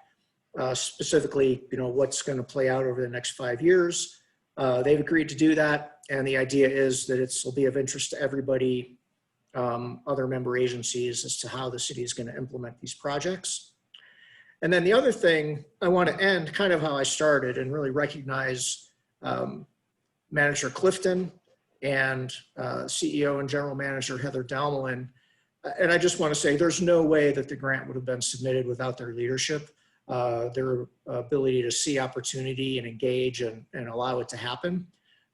Specifically, what's going to play out over the next 5 years. They've agreed to do that, and the idea is that will be of interest to everybody, other member agencies, as to how the city is going to implement these projects. And then the other thing, I want to end kind of how I started and really recognize Manager Clifton and CEO and General Manager Heather Dalmelin. And I just want to say there's no way that the grant would have been submitted without their leadership. Their ability to see opportunity and engage and allow it to happen.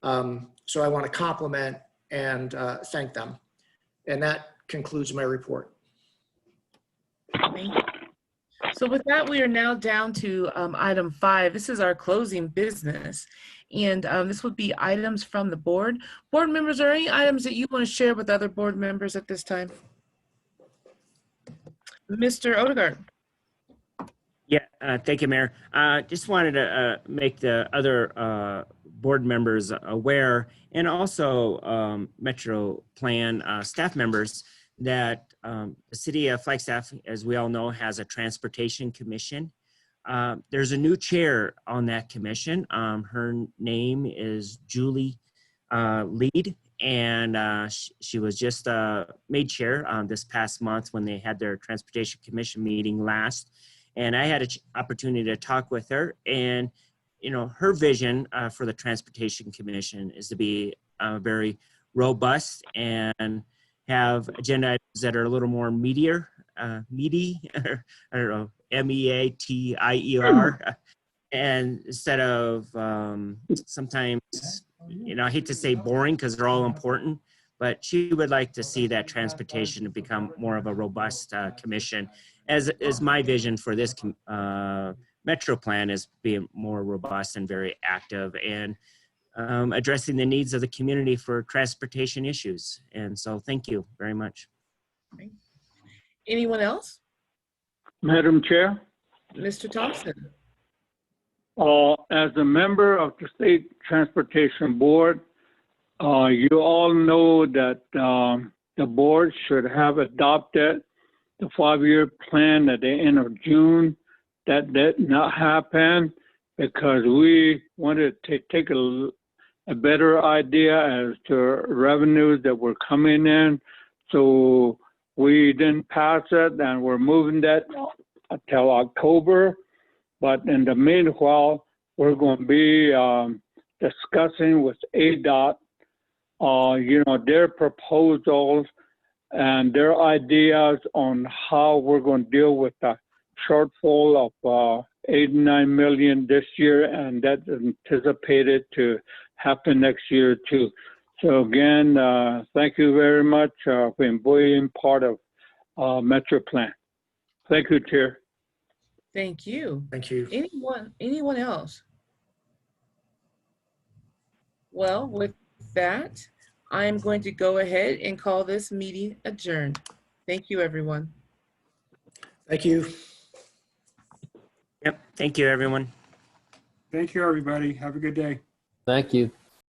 So I want to compliment and thank them. And that concludes my report. Thank you. So with that, we are now down to item 5. This is our closing business. And this would be items from the board. Board members, are there any items that you want to share with other board members at this time? Mr. Odegaard. Yeah, thank you, Mayor. Just wanted to make the other board members aware, and also MetroPlan staff members, that the city of Flagstaff, as we all know, has a transportation commission. There's a new chair on that commission. Her name is Julie Lead, and she was just made chair this past month when they had their transportation commission meeting last. And I had an opportunity to talk with her, and her vision for the Transportation Commission is to be very robust and have agenda items that are a little more meaty, I don't know, MEATIER, and instead of sometimes, I hate to say boring because they're all important, but she would like to see that transportation become more of a robust commission, as is my vision for this MetroPlan, is being more robust and very active and addressing the needs of the community for transportation issues. And so thank you very much. Anyone else? Madam Chair, Mr. Thompson. as a member of the State Transportation Board, you all know that the board should have adopted the 5-year plan at the end of June. That did not happen because we wanted to take a better idea as to revenues that were coming in. So we didn't pass it, and we're moving that until October. But in the meanwhile, we're going to be discussing with ADOT, their proposals and their ideas on how we're going to deal with the shortfall of 89 million this year, and that's anticipated to happen next year too. So again, thank you very much for being part of MetroPlan. Thank you, Chair. Thank you. Thank you. Anyone else? Well, with that, I am going to go ahead and call this meeting adjourned. Thank you, everyone. Thank you. Yep. Thank you, everyone. Thank you, everybody. Have a good day. Thank you.